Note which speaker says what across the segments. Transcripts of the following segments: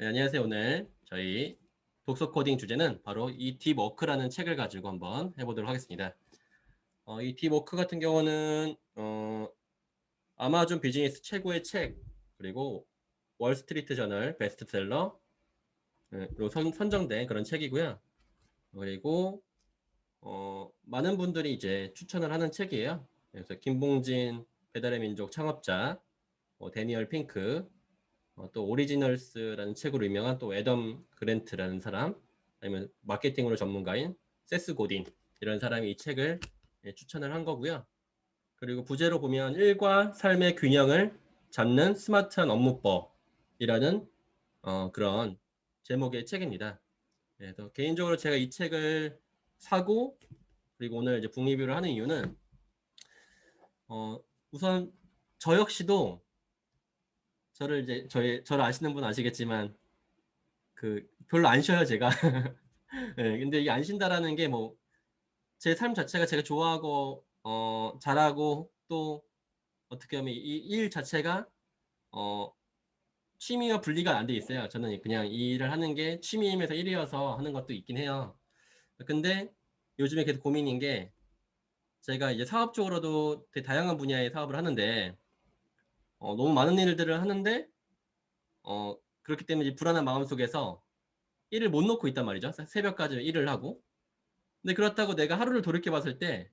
Speaker 1: 네, 안녕하세요. 오늘 저희 독서 코딩 주제는 바로 이 딥워크라는 책을 가지고 한번 해보도록 하겠습니다. 이 딥워크 같은 경우는 아마존 비즈니스 최고의 책, 그리고 월스트리트 저널 베스트셀러로 선정된 그런 책이고요. 그리고 많은 분들이 이제 추천을 하는 책이에요. 그래서 김봉진 배달의 민족 창업자, 데니얼 핑크, 또 오리지널스라는 책으로 유명한 또 애덤 그랜트라는 사람, 아니면 마케팅으로 전문가인 세스 고딘, 이런 사람이 이 책을 추천을 한 거고요. 그리고 부제로 보면 일과 삶의 균형을 잡는 스마트한 업무법이라는 그런 제목의 책입니다. 그래서 개인적으로 제가 이 책을 사고, 그리고 오늘 이제 북리뷰를 하는 이유는 우선 저 역시도 저를 아시는 분 아시겠지만 별로 안 쉬어요, 제가. 네, 근데 이게 안 쉰다라는 게 뭐 제 삶 자체가 제가 좋아하고 잘하고, 또 어떻게 하면 이 일 자체가 어 취미와 분리가 안 돼 있어요. 저는 그냥 이 일을 하는 게 취미이면서 일이어서 하는 것도 있긴 해요. 근데 요즘에 계속 고민인 게, 제가 이제 사업적으로도 되게 다양한 분야의 사업을 하는데 너무 많은 일들을 하는데 그렇기 때문에 이제 불안한 마음 속에서 일을 못 놓고 있단 말이죠. 새벽까지 일을 하고. 근데 그렇다고 내가 하루를 돌이켜 봤을 때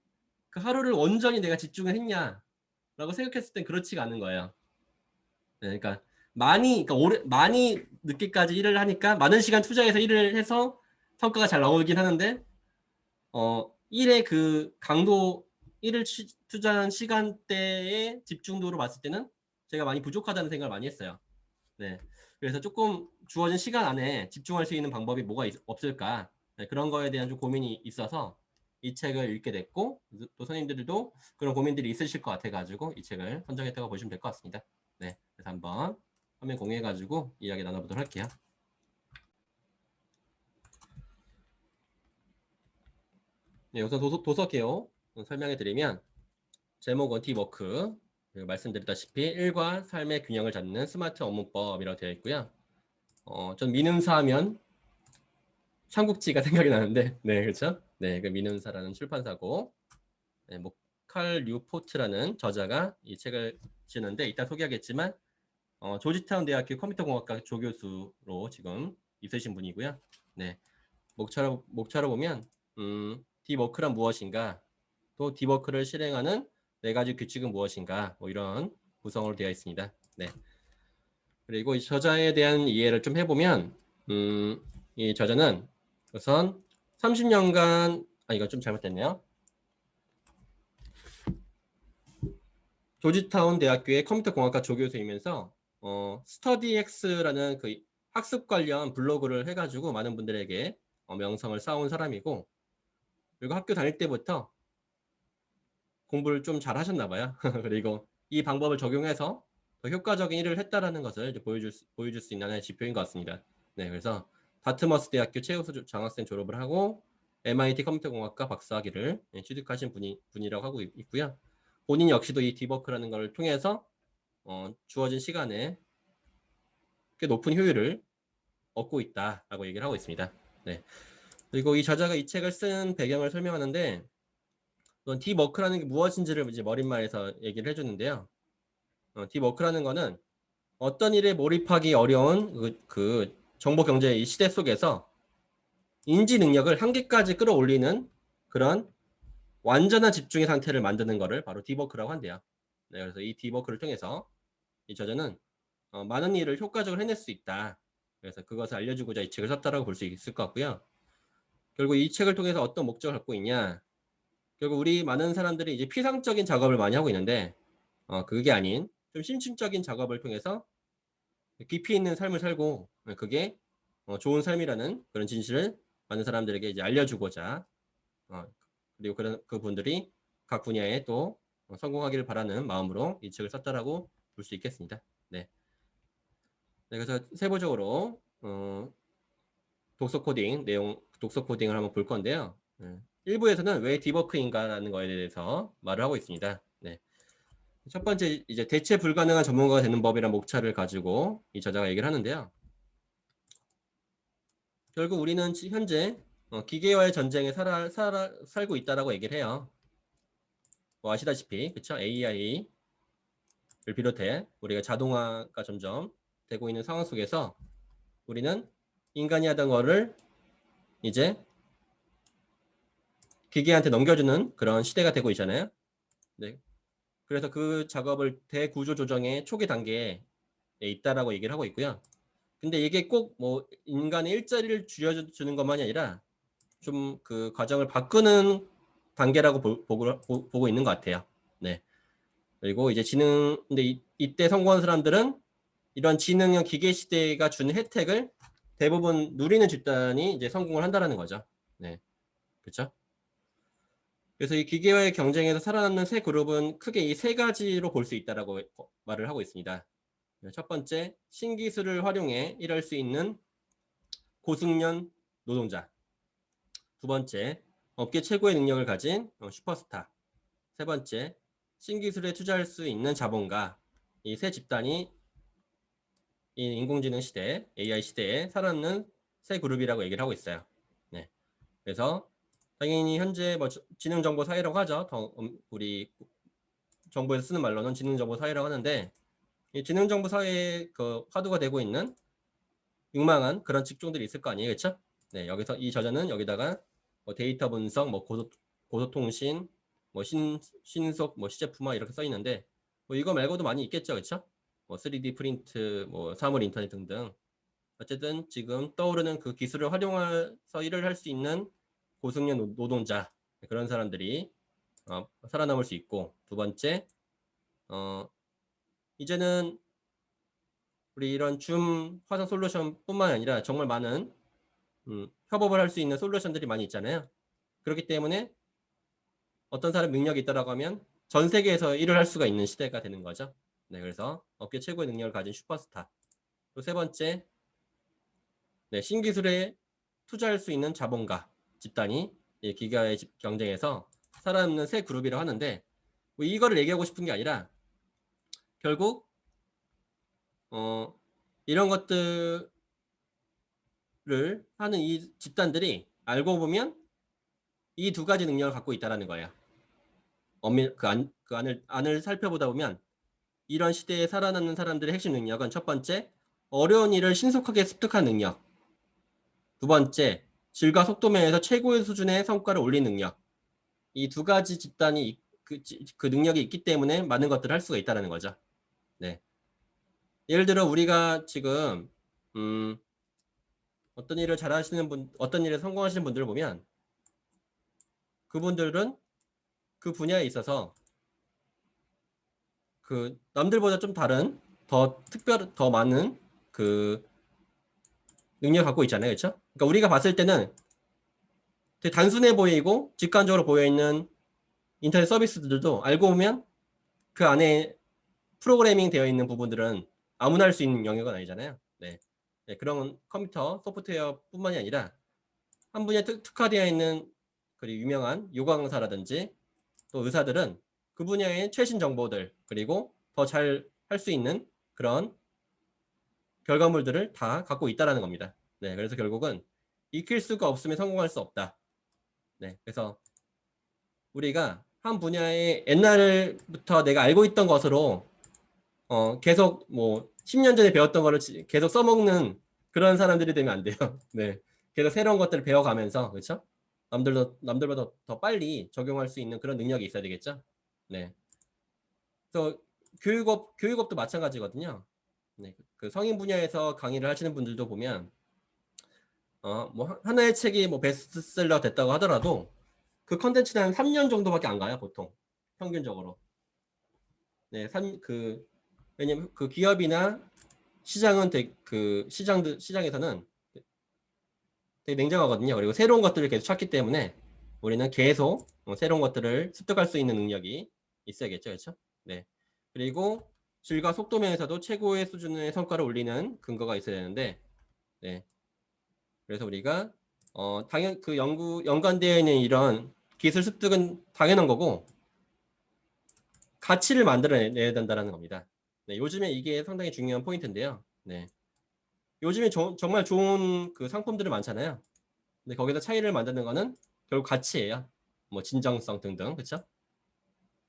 Speaker 1: 그 하루를 온전히 내가 집중을 했냐라고 생각했을 땐 그렇지가 않은 거예요. 네, 그러니까 많이 늦게까지 일을 하니까 많은 시간 투자해서 일을 해서 성과가 잘 나오긴 하는데 일의 그 강도, 일을 투자한 시간대의 집중도로 봤을 때는 제가 많이 부족하다는 생각을 많이 했어요. 네. 그래서 조금 주어진 시간 안에 집중할 수 있는 방법이 뭐가 없을까? 네, 그런 거에 대한 좀 고민이 있어서 이 책을 읽게 됐고, 또 선생님들도 그런 고민들이 있으실 것 같아가지고 이 책을 선정했다고 보시면 될 것 같습니다. 네. 그래서 한번 화면 공유해가지고 이야기 나눠보도록 할게요. 네, 우선 도서 개요 설명해 드리면, 제목은 딥워크, 말씀드렸다시피 일과 삶의 균형을 잡는 스마트 업무법이라고 되어 있고요. 전 민음사 하면 삼국지가 생각이 나는데, 네, 그렇죠? 네, 그 민음사라는 출판사고, 네, 칼 뉴포트라는 저자가 이 책을 지는데 이따 소개하겠지만, 조지타운 대학교 컴퓨터공학과 조교수로 지금 있으신 분이고요. 네, 목차로 보면 딥워크란 무엇인가, 또 딥워크를 실행하는 4가지 규칙은 무엇인가, 뭐 이런 구성으로 되어 있습니다. 네. 그리고 이 저자에 대한 이해를 좀 해보면, 이 저자는 우선 30년간, 이거 좀 잘못됐네요. 조지타운 대학교의 컴퓨터공학과 조교수이면서 스터디엑스라는 그 학습 관련 블로그를 해가지고 많은 분들에게 명성을 쌓아온 사람이고, 그리고 학교 다닐 때부터 공부를 좀 잘 하셨나 봐요. 그리고 이 방법을 적용해서 더 효과적인 일을 했다라는 것을 이제 보여줄 수 있는 하나의 지표인 것 같습니다. 네, 그래서 다트머스 대학교 최우수 장학생 졸업을 하고 MIT 컴퓨터공학과 박사학위를 취득하신 분이라고 하고 있고요. 본인 역시도 이 디버크라는 걸 통해서 주어진 시간에 꽤 높은 효율을 얻고 있다라고 얘기를 하고 있습니다. 네. 그리고 이 저자가 이 책을 쓴 배경을 설명하는데, 딥워크라는 게 무엇인지를 이제 머릿말에서 얘기를 해주는데요. 딥워크라는 거는 어떤 일에 몰입하기 어려운 그 정보 경제의 이 시대 속에서 인지 능력을 한계까지 끌어올리는 그런 완전한 집중의 상태를 만드는 것을 바로 딥워크라고 한대요. 네, 그래서 이 딥워크를 통해서 이 저자는 많은 일을 효과적으로 해낼 수 있다. 그래서 그것을 알려주고자 이 책을 썼다라고 볼 수 있을 것 같고요. 결국 이 책을 통해서 어떤 목적을 갖고 있냐? 결국 우리 많은 사람들이 이제 피상적인 작업을 많이 하고 있는데, 그게 아닌 좀 심층적인 작업을 통해서 깊이 있는 삶을 살고, 그게 좋은 삶이라는 그런 진실을 많은 사람들에게 이제 알려주고자, 그리고 그분들이 각 분야에 또 성공하기를 바라는 마음으로 이 책을 썼다라고 볼 수 있겠습니다. 네. 네, 그래서 세부적으로 독서 코딩을 한번 볼 건데요. 1부에서는 왜 디버크인가라는 거에 대해서 말을 하고 있습니다. 네. 첫 번째, 이제 대체 불가능한 전문가가 되는 법이란 목차를 가지고 이 저자가 얘기를 하는데요. 결국 우리는 현재 기계와의 전쟁에 살고 있다라고 얘기를 해요. 뭐 아시다시피 그쵸? AI를 비롯해 우리가 자동화가 점점 되고 있는 상황 속에서 우리는 인간이 하던 거를 이제 기계한테 넘겨주는 그런 시대가 되고 있잖아요. 네. 그래서 그 작업을 대구조 조정의 초기 단계에 있다라고 얘기를 하고 있고요. 근데 이게 꼭 뭐 인간의 일자리를 줄여주는 것만이 아니라 좀 그 과정을 바꾸는 단계라고 보고 있는 것 같아요. 네. 그리고 이제 근데 이때 성공한 사람들은 이런 지능형 기계 시대가 준 혜택을 대부분 누리는 집단이 이제 성공을 한다라는 거죠. 네. 그렇죠? 그래서 이 기계와의 경쟁에서 살아남는 세 그룹은 크게 이 세 가지로 볼 수 있다라고 말을 하고 있습니다. 첫 번째, 신기술을 활용해 일할 수 있는 고숙련 노동자. 두 번째, 업계 최고의 능력을 가진 슈퍼스타. 세 번째, 신기술에 투자할 수 있는 자본가. 이 세 집단이 이 인공지능 시대, AI 시대에 살아남는 세 그룹이라고 얘기를 하고 있어요. 네. 그래서 당연히 현재 뭐 지능정보 사회라고 하죠. 우리 정부에서 쓰는 말로는 지능정보 사회라고 하는데 이 지능정보 사회에 그 화두가 되고 있는 유망한 그런 직종들이 있을 거 아니에요, 그렇죠? 네, 여기서 이 저자는 여기다가 뭐 데이터 분석, 뭐 고소통신, 뭐 신속, 뭐 시제품화 이렇게 써 있는데 뭐 이거 말고도 많이 있겠죠, 그렇죠? 뭐 3D 프린트, 뭐 사물 인터넷 등등. 어쨌든 지금 떠오르는 그 기술을 활용해서 일을 할 수 있는 고숙련 노동자 그런 사람들이 살아남을 수 있고 두 번째 이제는 우리 이런 줌 화상 솔루션뿐만 아니라 정말 많은 협업을 할 수 있는 솔루션들이 많이 있잖아요. 그렇기 때문에 어떤 사람 능력이 있다라고 하면 전 세계에서 일을 할 수가 있는 시대가 되는 거죠. 네, 그래서 업계 최고의 능력을 가진 슈퍼스타. 또 세 번째, 네, 신기술에 투자할 수 있는 자본가 집단이 기계와의 경쟁에서 살아남는 세 그룹이라고 하는데 뭐 이거를 얘기하고 싶은 게 아니라 결국 이런 것들을 하는 이 집단들이 알고 보면 이 두 가지 능력을 갖고 있다는 거예요. 안을 살펴보다 보면 이런 시대에 살아남는 사람들의 핵심 능력은 첫 번째, 어려운 일을 신속하게 습득한 능력. 두 번째, 질과 속도 면에서 최고의 수준의 성과를 올리는 능력. 이 두 가지 집단이 그 능력이 있기 때문에 많은 것들을 할 수가 있다는 거죠. 네. 예를 들어 우리가 지금 어떤 일을 잘하시는 분, 어떤 일에 성공하시는 분들을 보면 그분들은 그 분야에 있어서 그 남들보다 좀 다른 더 많은 그 능력을 갖고 있잖아요, 그렇죠? 그러니까 우리가 봤을 때는 되게 단순해 보이고 직관적으로 보여 있는 인터넷 서비스들도 알고 보면 그 안에 프로그래밍 되어 있는 부분들은 아무나 할 수 있는 영역은 아니잖아요. 네. 네, 그런 컴퓨터 소프트웨어뿐만이 아니라 한 분야에 특화되어 있는 그리고 유명한 요가 강사라든지 또 의사들은 그 분야의 최신 정보들 그리고 더 잘 할 수 있는 그런 결과물들을 다 갖고 있다라는 겁니다. 네, 그래서 결국은 익힐 수가 없으면 성공할 수 없다. 네, 그래서 우리가 한 분야에 옛날부터 내가 알고 있던 것으로 계속 뭐 10년 전에 배웠던 거를 계속 써먹는 그런 사람들이 되면 안 돼요. 네, 계속 새로운 것들을 배워가면서 그렇죠? 남들보다 더 빨리 적용할 수 있는 그런 능력이 있어야 되겠죠. 네, 그래서 교육업도 마찬가지거든요. 네, 그 성인 분야에서 강의를 하시는 분들도 보면 뭐 하나의 책이 뭐 베스트셀러 됐다고 하더라도 그 컨텐츠는 한 3년 정도밖에 안 가요, 보통. 평균적으로. 네, 왜냐면 그 기업이나 시장은 시장에서는 되게 냉정하거든요. 그리고 새로운 것들을 계속 찾기 때문에 우리는 계속 새로운 것들을 습득할 수 있는 능력이 있어야겠죠. 그렇죠? 네. 그리고 질과 속도 면에서도 최고의 수준의 성과를 올리는 근거가 있어야 되는데 네. 그래서 우리가 당연 그 연관되어 있는 이런 기술 습득은 당연한 거고 가치를 만들어내야 된다는 겁니다. 네, 요즘에 이게 상당히 중요한 포인트인데요. 네. 요즘에 정말 좋은 그 상품들이 많잖아요. 근데 거기서 차이를 만드는 거는 결국 가치예요. 뭐 진정성 등등, 그렇죠?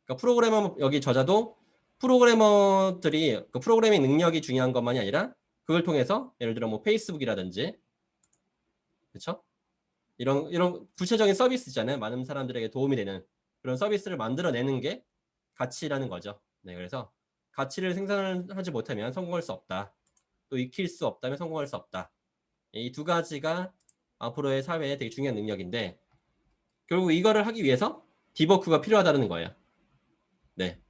Speaker 1: 그러니까 프로그래머 여기 저자도 프로그래머들이 그 프로그래밍 능력이 중요한 것만이 아니라 그걸 통해서 예를 들어 뭐 페이스북이라든지, 그렇죠? 이런 구체적인 서비스 있잖아요. 많은 사람들에게 도움이 되는 그런 서비스를 만들어내는 게 가치라는 거죠. 네, 그래서 가치를 생산하지 못하면 성공할 수 없다. 또 익힐 수 없다면 성공할 수 없다. 이 두 가지가 앞으로의 사회에 되게 중요한 능력인데 결국 이거를 하기 위해서 디버프가 필요하다는 거예요. 네.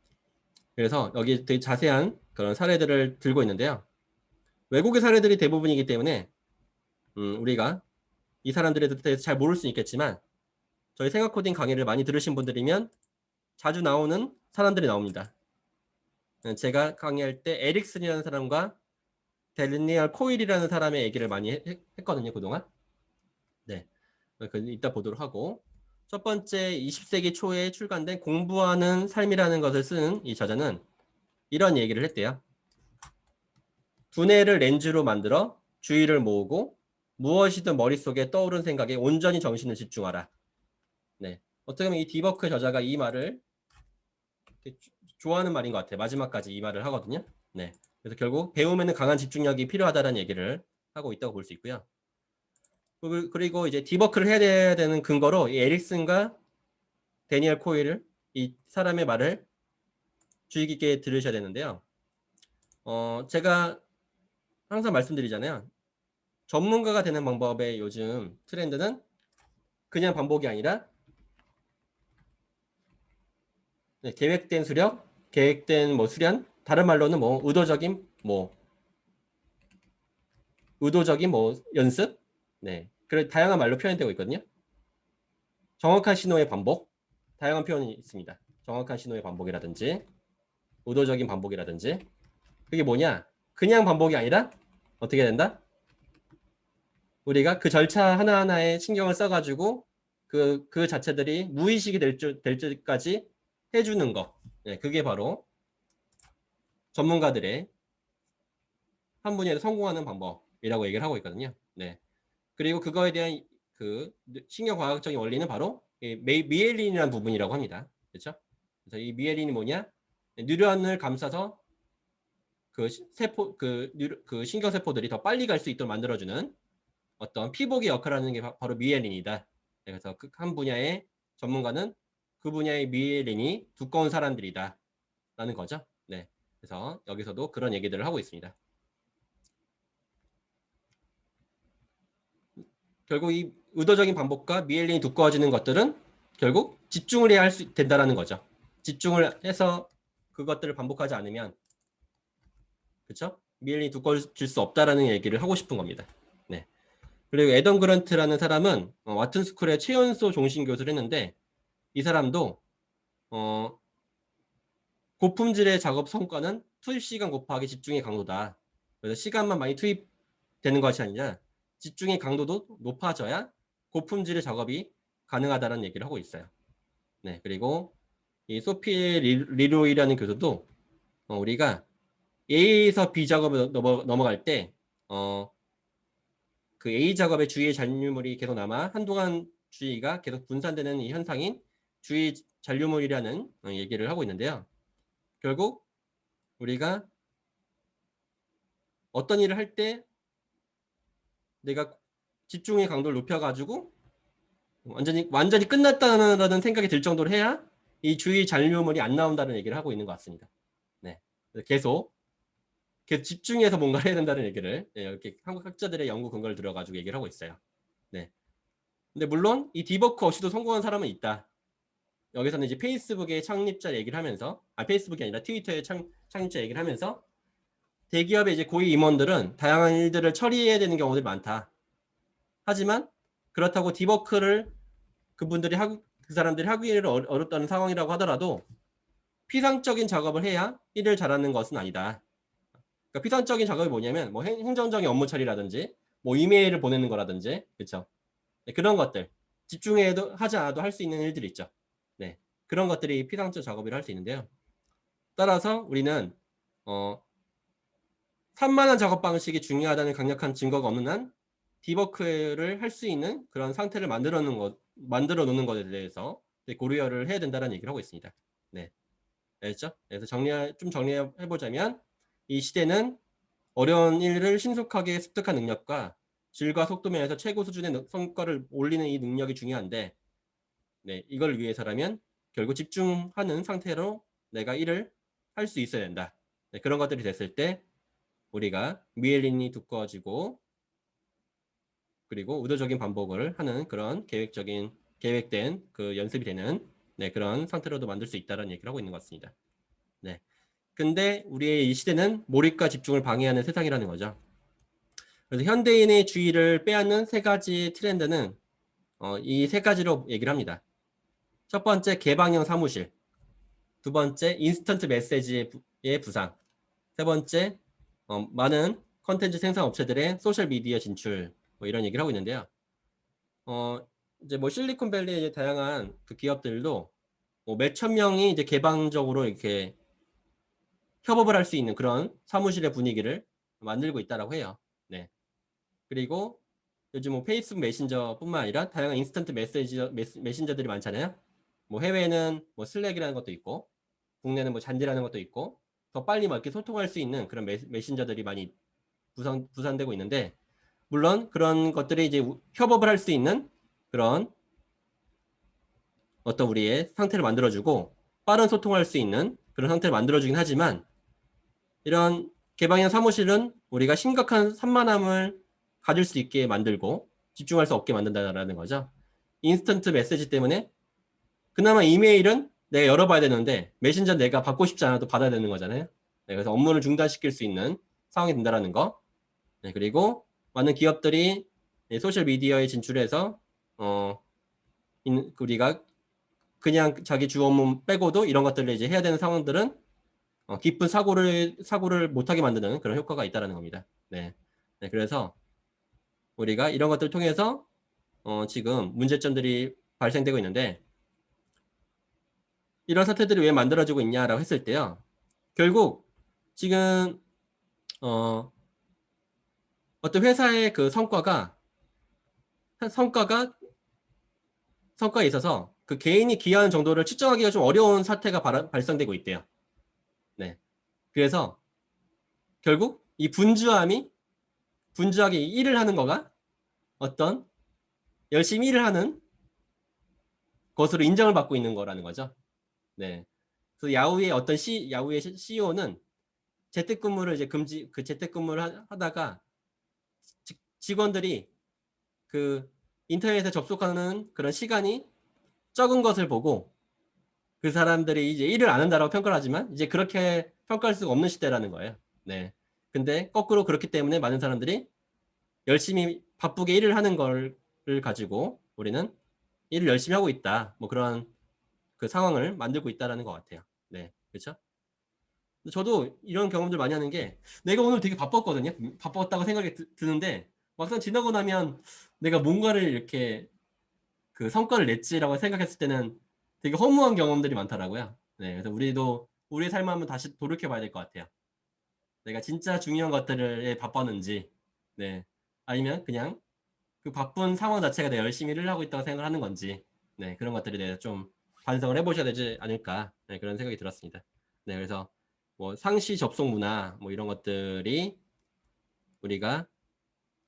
Speaker 1: 그래서 여기 되게 자세한 그런 사례들을 들고 있는데요. 외국의 사례들이 대부분이기 때문에 우리가 이 사람들에 대해서 잘 모를 수 있겠지만 저희 생각 코딩 강의를 많이 들으신 분들이면 자주 나오는 사람들이 나옵니다. 제가 강의할 때 에릭슨이라는 사람과 데니얼 코일이라는 사람의 얘기를 많이 했거든요, 그동안. 네. 이따 보도록 하고. 첫 번째 20세기 초에 출간된 공부하는 삶이라는 것을 쓴 이 저자는 이런 얘기를 했대요. 두뇌를 렌즈로 만들어 주의를 모으고 무엇이든 머릿속에 떠오른 생각에 온전히 정신을 집중하라. 네. 어떻게 보면 이 디버크 저자가 이 말을 좋아하는 말인 것 같아요. 마지막까지 이 말을 하거든요. 네. 그래서 결국 배움에는 강한 집중력이 필요하다는 얘기를 하고 있다고 볼 수 있고요. 그리고 이제 디버크를 해야 되는 근거로 이 에릭슨과 데니얼 코일을 이 사람의 말을 주의 깊게 들으셔야 되는데요. 제가 항상 말씀드리잖아요. 전문가가 되는 방법의 요즘 트렌드는 그냥 반복이 아니라 계획된 수력, 계획된 뭐 수련, 다른 말로는 뭐 의도적인 뭐 연습, 네, 그런 다양한 말로 표현되고 있거든요. 정확한 신호의 반복, 다양한 표현이 있습니다. 정확한 신호의 반복이라든지, 의도적인 반복이라든지, 그게 뭐냐? 그냥 반복이 아니라 어떻게 된다? 우리가 그 절차 하나하나에 신경을 써가지고 그 자체들이 무의식이 될 때까지 해주는 거. 네, 그게 바로 전문가들의 한 분야에서 성공하는 방법이라고 얘기를 하고 있거든요. 네. 그리고 그거에 대한 그 신경과학적인 원리는 바로 미엘린이라는 부분이라고 합니다. 그렇죠? 그래서 이 미엘린이 뭐냐? 뉴런을 감싸서 그 신경세포들이 더 빨리 갈 수 있도록 만들어주는 어떤 피복의 역할을 하는 게 바로 미엘린이다. 그래서 그 한 분야의 전문가는 그 분야의 미엘린이 두꺼운 사람들이다. 라는 거죠. 네. 그래서 여기서도 그런 얘기들을 하고 있습니다. 결국 이 의도적인 반복과 미엘린이 두꺼워지는 것들은 결국 집중을 해야 된다는 거죠. 집중을 해서 그것들을 반복하지 않으면 그렇죠? 미엘린이 두꺼워질 수 없다라는 얘기를 하고 싶은 겁니다. 네. 그리고 애덤 그런트라는 사람은 와튼 스쿨의 최연소 종신 교수를 했는데 이 사람도 고품질의 작업 성과는 투입 시간 곱하기 집중의 강도다. 그래서 시간만 많이 투입되는 것이 아니라 집중의 강도도 높아져야 고품질의 작업이 가능하다는 얘기를 하고 있어요. 네, 그리고 이 소피 리로이라는 교수도 우리가 A에서 B 작업을 넘어갈 때 그 A 작업의 주위의 잔류물이 계속 남아 한동안 주위가 계속 분산되는 이 현상인 주위 잔류물이라는 얘기를 하고 있는데요. 결국 우리가 어떤 일을 할 때 내가 집중의 강도를 높여가지고 완전히 끝났다는 생각이 들 정도로 해야 이 주위 잔류물이 안 나온다는 얘기를 하고 있는 것 같습니다. 네. 계속 집중해서 뭔가를 해야 된다는 얘기를 이렇게 한국 학자들의 연구 근거를 들어가지고 얘기를 하고 있어요. 네. 근데 물론 이 디버크 없이도 성공한 사람은 있다. 여기서는 이제 페이스북의 창립자 얘기를 하면서 페이스북이 아니라 트위터의 창립자 얘기를 하면서 대기업의 이제 고위 임원들은 다양한 일들을 처리해야 되는 경우들이 많다. 하지만 그렇다고 디버크를 그 사람들이 하기를 어렵다는 상황이라고 하더라도 피상적인 작업을 해야 일을 잘하는 것은 아니다. 그러니까 피상적인 작업이 뭐냐면 뭐 행정적인 업무 처리라든지 뭐 이메일을 보내는 거라든지 그렇죠. 네, 그런 것들 집중해도 하지 않아도 할 수 있는 일들이 있죠. 네, 그런 것들이 피상적 작업이라 할 수 있는데요. 따라서 우리는 산만한 작업 방식이 중요하다는 강력한 증거가 없는 한 디버크를 할 수 있는 그런 상태를 만들어 놓는 것에 대해서 고려를 해야 된다는 얘기를 하고 있습니다. 네. 알겠죠? 그래서 정리해 보자면 이 시대는 어려운 일을 신속하게 습득한 능력과 질과 속도 면에서 최고 수준의 성과를 올리는 이 능력이 중요한데, 네, 이걸 위해서라면 결국 집중하는 상태로 내가 일을 할 수 있어야 된다. 네, 그런 것들이 됐을 때 우리가 미엘린이 두꺼워지고 그리고 의도적인 반복을 하는 그런 계획된 그 연습이 되는, 네, 그런 상태로도 만들 수 있다는 얘기를 하고 있는 것 같습니다. 네. 근데 우리의 이 시대는 몰입과 집중을 방해하는 세상이라는 거죠. 그래서 현대인의 주의를 빼앗는 세 가지 트렌드는 이 세 가지로 얘기를 합니다. 첫 번째, 개방형 사무실. 두 번째, 인스턴트 메시지의 부상. 세 번째, 많은 컨텐츠 생산 업체들의 소셜 미디어 진출, 뭐 이런 얘기를 하고 있는데요. 이제 뭐 실리콘밸리의 다양한 그 기업들도 뭐 몇천 명이 이제 개방적으로 이렇게 협업을 할 수 있는 그런 사무실의 분위기를 만들고 있다라고 해요. 네. 그리고 요즘 뭐 페이스북 메신저뿐만 아니라 다양한 인스턴트 메신저들이 많잖아요. 뭐 해외에는 뭐 슬랙이라는 것도 있고, 국내는 뭐 잔디라는 것도 있고, 더 빨리 막 이렇게 소통할 수 있는 그런 메신저들이 많이 부산되고 있는데, 물론 그런 것들이 이제 협업을 할 수 있는 그런 어떤 우리의 상태를 만들어주고 빠른 소통할 수 있는 그런 상태를 만들어주긴 하지만, 이런 개방형 사무실은 우리가 심각한 산만함을 가질 수 있게 만들고 집중할 수 없게 만든다는 거죠. 인스턴트 메시지 때문에 그나마 이메일은 내가 열어봐야 되는데 메신저 내가 받고 싶지 않아도 받아야 되는 거잖아요. 네, 그래서 업무를 중단시킬 수 있는 상황이 된다는 거. 네, 그리고 많은 기업들이 소셜 미디어에 진출해서 우리가 그냥 자기 주 업무 빼고도 이런 것들을 이제 해야 되는 상황들은 깊은 사고를 못하게 만드는 그런 효과가 있다는 겁니다. 네. 네, 그래서 우리가 이런 것들을 통해서 지금 문제점들이 발생되고 있는데, 이런 사태들이 왜 만들어지고 있냐라고 했을 때요. 결국 지금 어떤 회사의 그 성과에 있어서 그 개인이 기여하는 정도를 측정하기가 좀 어려운 사태가 발생되고 있대요. 네. 그래서 결국 이 분주하게 일을 하는 거가 어떤 열심히 일을 하는 것으로 인정을 받고 있는 거라는 거죠. 네. 그래서 야후의 CEO는 재택근무를 이제 재택근무를 하다가 직원들이 그 인터넷에 접속하는 그런 시간이 적은 것을 보고 그 사람들이 이제 일을 안 한다라고 평가를 하지만 이제 그렇게 평가할 수가 없는 시대라는 거예요. 네. 근데 거꾸로 그렇기 때문에 많은 사람들이 열심히 바쁘게 일을 하는 걸 가지고 우리는 일을 열심히 하고 있다. 뭐 그런 그 상황을 만들고 있다라는 것 같아요. 네. 그렇죠? 저도 이런 경험들 많이 하는 게, 내가 오늘 되게 바빴거든요. 바빴다고 생각이 드는데 막상 지나고 나면 내가 뭔가를 이렇게 그 성과를 냈지라고 생각했을 때는 되게 허무한 경험들이 많더라고요. 네, 그래서 우리도 우리의 삶을 한번 다시 돌이켜 봐야 될 것 같아요. 내가 진짜 중요한 것들에 바빴는지, 네, 아니면 그냥 그 바쁜 상황 자체가 내가 열심히 일을 하고 있다고 생각을 하는 건지, 네, 그런 것들에 대해서 좀 반성을 해보셔야 되지 않을까, 네, 그런 생각이 들었습니다. 네, 그래서 뭐 상시 접속 문화 뭐 이런 것들이 우리가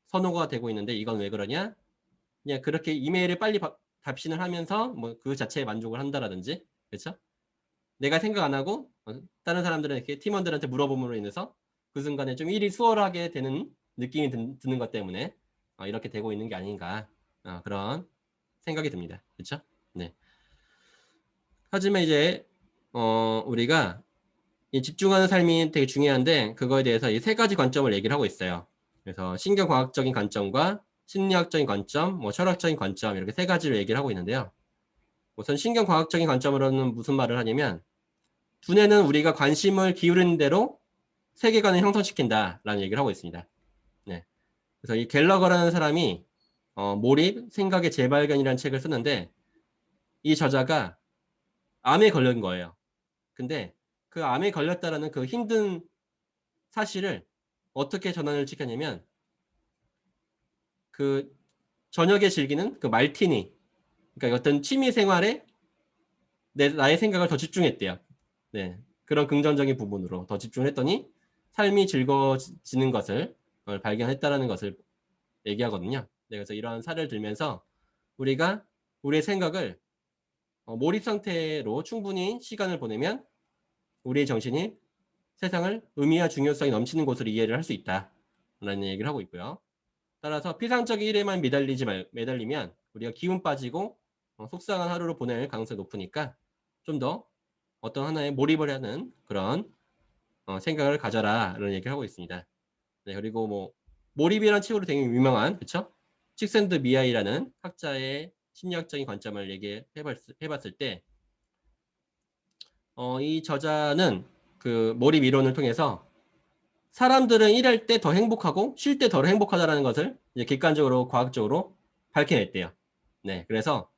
Speaker 1: 선호가 되고 있는데, 이건 왜 그러냐? 그냥 그렇게 이메일을 빨리 답신을 하면서 뭐 그 자체에 만족을 한다라든지, 그렇죠? 내가 생각 안 하고 다른 사람들은 이렇게 팀원들한테 물어봄으로 인해서 그 순간에 좀 일이 수월하게 되는 느낌이 드는 것 때문에 이렇게 되고 있는 게 아닌가, 그런 생각이 듭니다. 그렇죠? 네. 하지만 이제 우리가 이 집중하는 삶이 되게 중요한데, 그거에 대해서 이 세 가지 관점을 얘기를 하고 있어요. 그래서 신경과학적인 관점과 심리학적인 관점, 뭐 철학적인 관점, 이렇게 세 가지로 얘기를 하고 있는데요. 우선 신경과학적인 관점으로는 무슨 말을 하냐면, 두뇌는 우리가 관심을 기울이는 대로 세계관을 형성시킨다라는 얘기를 하고 있습니다. 네. 그래서 이 갤러거라는 사람이 몰입, 생각의 재발견이라는 책을 쓰는데, 이 저자가 암에 걸린 거예요. 근데 그 암에 걸렸다라는 그 힘든 사실을 어떻게 전환을 시켰냐면 그 저녁에 즐기는 그 말티니, 그러니까 어떤 취미 생활에 나의 생각을 더 집중했대요. 네, 그런 긍정적인 부분으로 더 집중했더니 삶이 즐거워지는 것을 발견했다라는 것을 얘기하거든요. 네, 그래서 이런 사례를 들면서 우리가 우리의 생각을 몰입 상태로 충분히 시간을 보내면 우리의 정신이 세상을 의미와 중요성이 넘치는 곳으로 이해를 할 수 있다라는 얘기를 하고 있고요. 따라서 피상적인 일에만 매달리면 우리가 기운 빠지고 속상한 하루를 보낼 가능성이 높으니까 좀 더 어떤 하나에 몰입을 하는 그런 생각을 가져라라는 얘기를 하고 있습니다. 네, 그리고 뭐 몰입이라는 책으로 되게 유명한, 그쵸? 칙샌드 미아이라는 학자의 심리학적인 관점을 얘기해봤을 때 이 저자는 그 몰입 이론을 통해서 사람들은 일할 때 더 행복하고 쉴 때 덜 행복하다라는 것을 이제 객관적으로 과학적으로 밝혀냈대요. 네, 그래서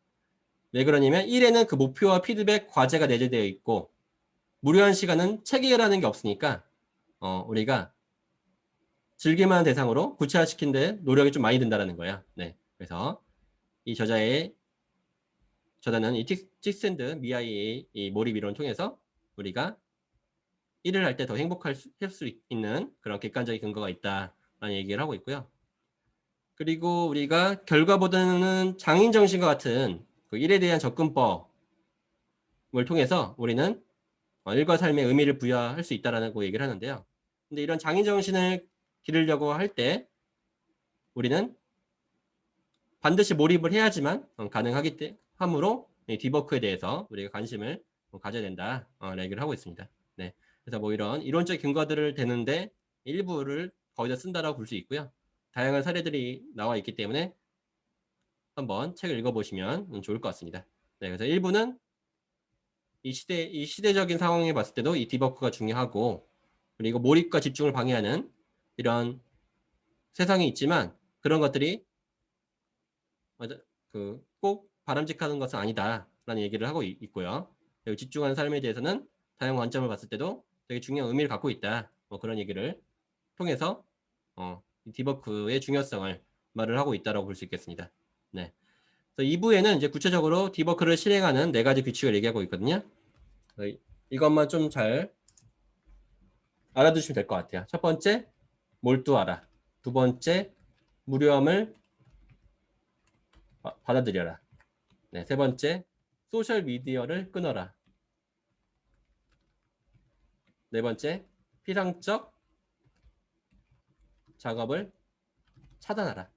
Speaker 1: 왜 그러냐면 일에는 그 목표와 피드백, 과제가 내재되어 있고 무료한 시간은 체계라는 게 없으니까 우리가 즐길만한 대상으로 구체화시킨 데 노력이 좀 많이 든다는 거예요. 네, 그래서 이 저자는 이 틱샌드 미아이의 이 몰입 이론을 통해서 우리가 일을 할 때 더 행복할 수 있는 그런 객관적인 근거가 있다라는 얘기를 하고 있고요. 그리고 우리가 결과보다는 장인 정신과 같은 그 일에 대한 접근법을 통해서 우리는 일과 삶의 의미를 부여할 수 있다라고 얘기를 하는데요. 근데 이런 장인 정신을 기르려고 할 때 우리는 반드시 몰입을 해야지만 가능하기 때문에 디버크에 대해서 우리가 관심을 가져야 된다 얘기를 하고 있습니다. 네, 그래서 뭐 이런 이론적 근거들을 대는데 일부를 거의 다 쓴다라고 볼 수 있고요. 다양한 사례들이 나와 있기 때문에 한번 책을 읽어보시면 좋을 것 같습니다. 네, 그래서 일부는 이 시대적인 상황에 봤을 때도 이 디버크가 중요하고 그리고 몰입과 집중을 방해하는 이런 세상이 있지만 그런 것들이 꼭 바람직한 것은 아니다라는 얘기를 하고 있고요. 그리고 집중하는 삶에 대해서는 다양한 관점을 봤을 때도 되게 중요한 의미를 갖고 있다. 뭐 그런 얘기를 통해서 디버크의 중요성을 말을 하고 있다라고 볼 수 있겠습니다. 네. 그래서 2부에는 이제 구체적으로 디버크를 실행하는 4가지 규칙을 얘기하고 있거든요. 이것만 좀 잘 알아두시면 될 것 같아요. 첫 번째, 몰두하라. 두 번째, 무료함을 받아들여라. 네, 세 번째, 소셜 미디어를 끊어라. 네 번째, 피상적 작업을 차단하라.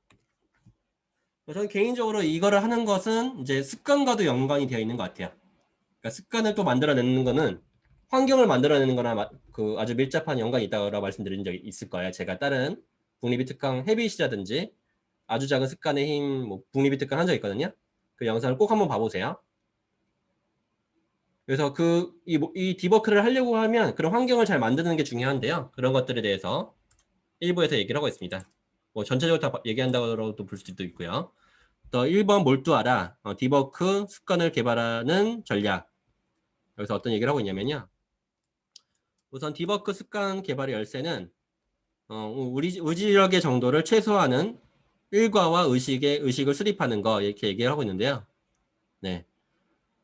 Speaker 1: 저는 개인적으로 이거를 하는 것은 이제 습관과도 연관이 되어 있는 것 같아요. 그러니까 습관을 또 만들어내는 거는 환경을 만들어내는 거나 그 아주 밀접한 연관이 있다고 말씀드린 적이 있을 거예요. 제가 다른 북리비 특강 헤빗이라든지 아주 작은 습관의 힘, 뭐 북리비 특강 한 적 있거든요. 그 영상을 꼭 한번 봐보세요. 그래서 이 디버크를 하려고 하면 그런 환경을 잘 만드는 게 중요한데요. 그런 것들에 대해서 일부에서 얘기를 하고 있습니다. 뭐 전체적으로 다 얘기한다고도 볼 수도 있고요. 또 1번 몰두하라. 디버크 습관을 개발하는 전략. 여기서 어떤 얘기를 하고 있냐면요. 우선 디버크 습관 개발의 열쇠는 우리 의지력의 정도를 최소화하는 일과와 의식을 수립하는 거 이렇게 얘기를 하고 있는데요. 네.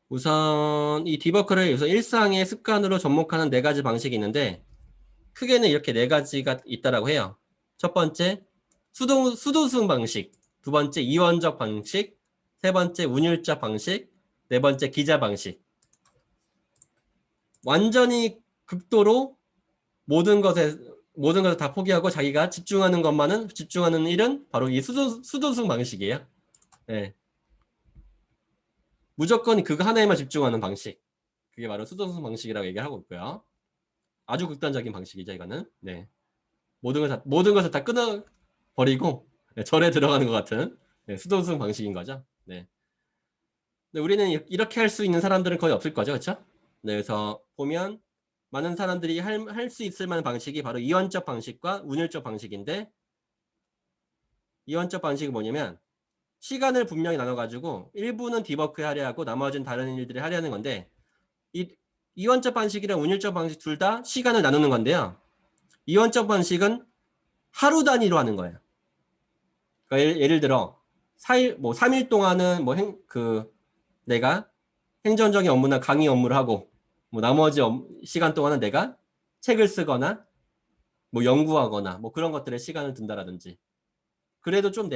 Speaker 1: 우선 이 디버크를 우선 일상의 습관으로 접목하는 4가지 방식이 있는데 크게는 이렇게 4가지가 있다라고 해요. 첫 번째, 수도승 방식. 두 번째, 이원적 방식. 세 번째, 운율적 방식. 네 번째, 기자 방식. 완전히 극도로 모든 것을 다 포기하고 자기가 집중하는 일은 바로 이 수도승 방식이에요. 네. 무조건 그거 하나에만 집중하는 방식. 그게 바로 수도승 방식이라고 얘기하고 있고요. 아주 극단적인 방식이죠, 이거는. 네. 모든 것을 다 끊어버리고 네, 절에 들어가는 것 같은 네, 수도승 방식인 거죠. 네. 근데 우리는 이렇게 할 수 있는 사람들은 거의 없을 거죠, 그렇죠? 네, 그래서 보면 많은 사람들이 할 수 있을 만한 방식이 바로 이원적 방식과 운율적 방식인데 이원적 방식이 뭐냐면 시간을 분명히 나눠가지고 일부는 디버크에 하려 하고 나머지는 다른 일들을 하려 하는 건데 이원적 방식이랑 운율적 방식 둘 다 시간을 나누는 건데요. 이원적 방식은 하루 단위로 하는 거예요. 그러니까 예를 들어 4일 뭐 3일 동안은 뭐 내가 행정적인 업무나 강의 업무를 하고 뭐 나머지 시간 동안은 내가 책을 쓰거나 뭐 연구하거나 뭐 그런 것들에 시간을 둔다라든지. 그래도 좀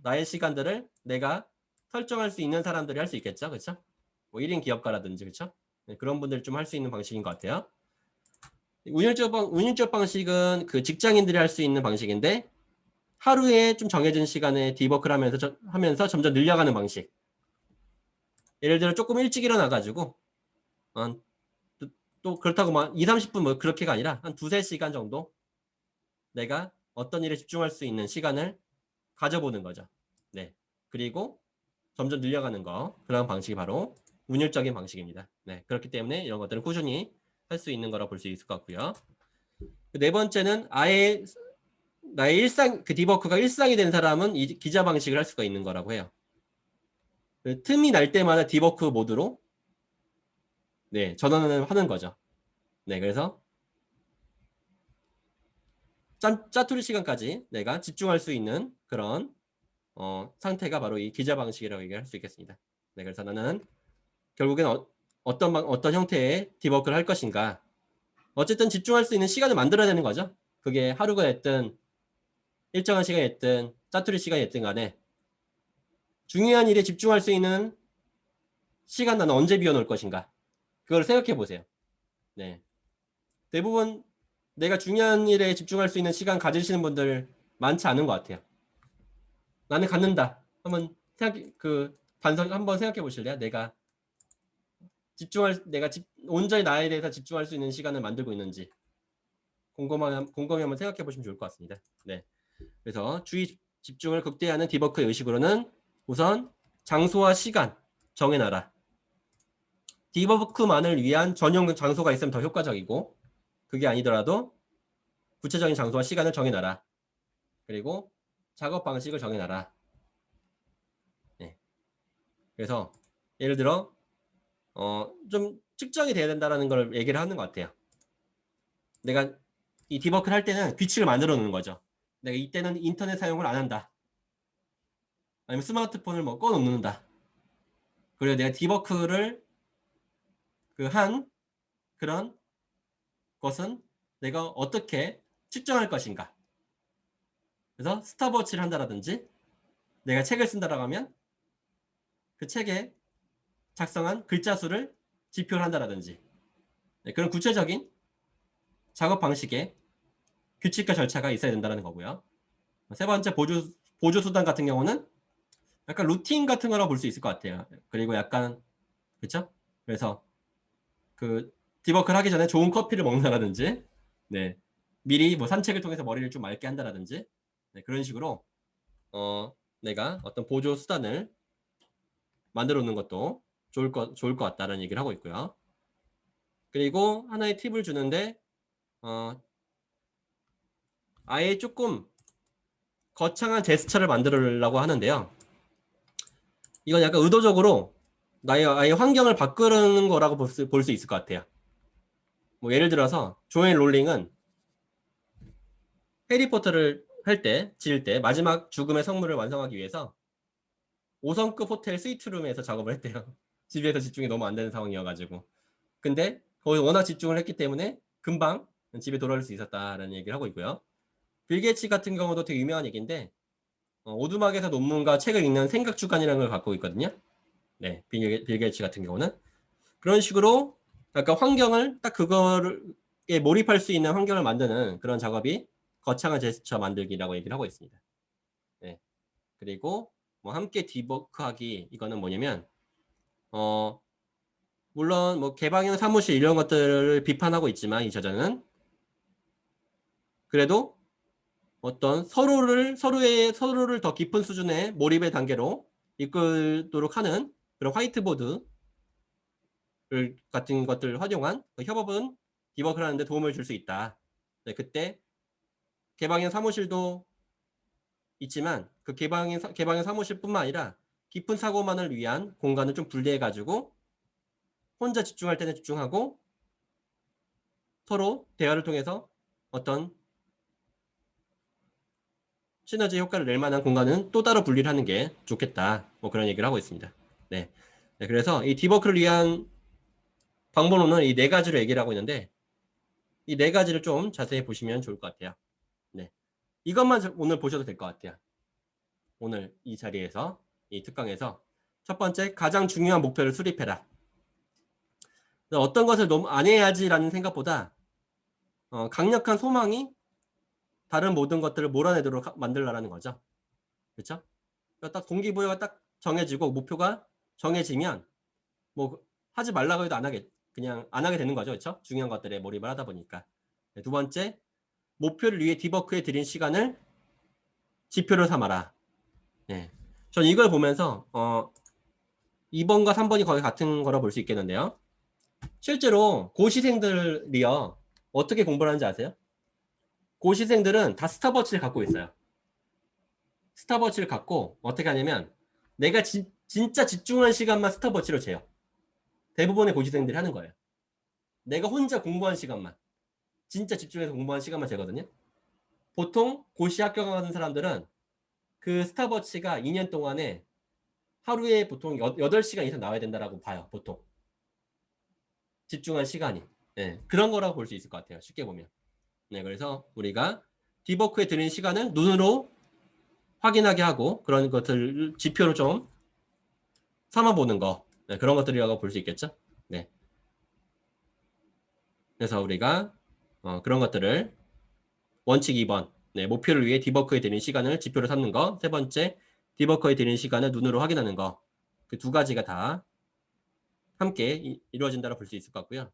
Speaker 1: 나의 시간들을 내가 설정할 수 있는 사람들이 할 수 있겠죠. 그렇죠? 뭐 1인 기업가라든지 그렇죠? 네, 그런 분들이 좀 할 수 있는 방식인 것 같아요. 운율적 방식은 그 직장인들이 할 수 있는 방식인데 하루에 좀 정해진 시간에 디버크를 하면서 점점 늘려가는 방식. 예를 들어 조금 일찍 일어나가지고 또 그렇다고 막 2, 30분 뭐 그렇게가 아니라 한 2, 3시간 정도 내가 어떤 일에 집중할 수 있는 시간을 가져보는 거죠. 네. 그리고 점점 늘려가는 거. 그런 방식이 바로 운율적인 방식입니다. 네. 그렇기 때문에 이런 것들을 꾸준히 할 수 있는 거라 볼 수 있을 것 같고요. 네 번째는 아예 나의 그 디버크가 일상이 된 사람은 이 기자 방식을 할 수가 있는 거라고 해요. 그 틈이 날 때마다 디버크 모드로 네, 전환을 하는 거죠. 네, 그래서 짜투리 시간까지 내가 집중할 수 있는 그런 상태가 바로 이 기자 방식이라고 얘기할 수 있겠습니다. 네, 그래서 나는 결국엔 어떤 형태의 디버크를 할 것인가. 어쨌든 집중할 수 있는 시간을 만들어야 되는 거죠. 그게 하루가 됐든 일정한 시간이 됐든 짜투리 시간이 됐든 간에 중요한 일에 집중할 수 있는 시간 나는 언제 비워놓을 것인가. 그걸 생각해 보세요. 네. 대부분 내가 중요한 일에 집중할 수 있는 시간 가지시는 분들 많지 않은 것 같아요. 나는 갖는다. 한번 한번 생각해 보실래요? 내가 온전히 나에 대해서 집중할 수 있는 시간을 만들고 있는지 곰곰이 한번 생각해 보시면 좋을 것 같습니다. 네. 그래서 주의 집중을 극대화하는 디버크의 의식으로는 우선 장소와 시간 정해놔라. 디버크만을 위한 전용 장소가 있으면 더 효과적이고 그게 아니더라도 구체적인 장소와 시간을 정해놔라. 그리고 작업 방식을 정해놔라. 네. 그래서 예를 들어 좀 측정이 돼야 된다는 걸 얘기를 하는 것 같아요. 내가 이 디버크를 할 때는 규칙을 만들어 놓는 거죠. 내가 이때는 인터넷 사용을 안 한다. 아니면 스마트폰을 뭐 꺼놓는다. 그리고 내가 디버크를 한 그런 것은 내가 어떻게 측정할 것인가. 그래서 스탑워치를 한다라든지 내가 책을 쓴다라고 하면 그 책에 작성한 글자 수를 지표를 한다라든지 네, 그런 구체적인 작업 방식의 규칙과 절차가 있어야 된다는 거고요. 세 번째 보조 수단 같은 경우는 약간 루틴 같은 거라고 볼 수 있을 것 같아요. 그리고 약간 그렇죠? 그래서 그 디버크를 하기 전에 좋은 커피를 먹는다라든지 네. 미리 뭐 산책을 통해서 머리를 좀 맑게 한다라든지 네, 그런 식으로 내가 어떤 보조 수단을 만들어 놓는 것도 좋을 것 같다는 얘기를 하고 있고요. 그리고 하나의 팁을 주는데 아예 조금 거창한 제스처를 만들려고 하는데요. 이건 약간 의도적으로 나의 아예 환경을 바꾸는 거라고 볼 수 있을 것 같아요. 뭐 예를 들어서 조앤 롤링은 해리포터를 지을 때 마지막 죽음의 성물을 완성하기 위해서 5성급 호텔 스위트룸에서 작업을 했대요. 집에서 집중이 너무 안 되는 상황이어가지고. 근데 거기 워낙 집중을 했기 때문에 금방 집에 돌아올 수 있었다라는 얘기를 하고 있고요. 빌 게이츠 같은 경우도 되게 유명한 얘기인데 오두막에서 논문과 책을 읽는 생각 주간이라는 걸 갖고 있거든요. 네, 빌 게이츠 같은 경우는 그런 식으로 약간 환경을 딱 그거에 몰입할 수 있는 환경을 만드는 그런 작업이 거창한 제스처 만들기라고 얘기를 하고 있습니다. 네. 그리고 뭐 함께 디버크하기 이거는 뭐냐면 물론 뭐 개방형 사무실 이런 것들을 비판하고 있지만 이 저자는 그래도 어떤 서로를 더 깊은 수준의 몰입의 단계로 이끌도록 하는 그런 화이트보드 같은 것들을 활용한 그 협업은 디버크를 하는데 도움을 줄 수 있다. 네, 그때 개방형 사무실도 있지만 그 개방형 사무실뿐만 아니라 깊은 사고만을 위한 공간을 좀 분리해 가지고 혼자 집중할 때는 집중하고 서로 대화를 통해서 어떤 시너지 효과를 낼 만한 공간은 또 따로 분리를 하는 게 좋겠다. 뭐 그런 얘기를 하고 있습니다. 네. 네, 그래서 이 디버크를 위한 방법론은 이 네 가지로 얘기를 하고 있는데 이 네 가지를 좀 자세히 보시면 좋을 것 같아요. 네. 이것만 오늘 보셔도 될 것 같아요. 오늘 이 자리에서 이 특강에서 첫 번째 가장 중요한 목표를 수립해라. 어떤 것을 너무 안 해야지라는 생각보다 강력한 소망이 다른 모든 것들을 몰아내도록 만들라는 거죠. 그렇죠? 딱 동기부여가 딱 정해지고 목표가 정해지면 뭐 하지 말라고 해도 안 하게 그냥 안 하게 되는 거죠. 그렇죠? 중요한 것들에 몰입을 하다 보니까. 네, 두 번째, 목표를 위해 디버크에 들인 시간을 지표로 삼아라. 네. 전 이걸 보면서 2번과 3번이 거의 같은 거라 볼 수 있겠는데요. 실제로 고시생들이요. 어떻게 공부를 하는지 아세요? 고시생들은 다 스탑워치를 갖고 있어요. 스탑워치를 갖고 어떻게 하냐면 내가 진짜 집중한 시간만 스탑워치로 재요. 대부분의 고시생들이 하는 거예요. 내가 혼자 공부한 시간만 진짜 집중해서 공부한 시간만 재거든요. 보통 고시 합격하는 사람들은 그 스탑워치가 2년 동안에 하루에 보통 8시간 이상 나와야 된다라고 봐요. 보통 집중한 시간이. 네, 그런 거라고 볼 수 있을 것 같아요. 쉽게 보면. 네, 그래서 우리가 디버크에 드는 시간을 눈으로 확인하게 하고 그런 것들 지표로 좀 삼아보는 거. 네, 그런 것들이라고 볼 수 있겠죠. 네. 그래서 우리가 그런 것들을 원칙 2번 네, 목표를 위해 디버크에 드는 시간을 지표로 삼는 거. 세 번째, 디버크에 드는 시간을 눈으로 확인하는 거. 그 두 가지가 다 함께 이루어진다고 볼 수 있을 것 같고요.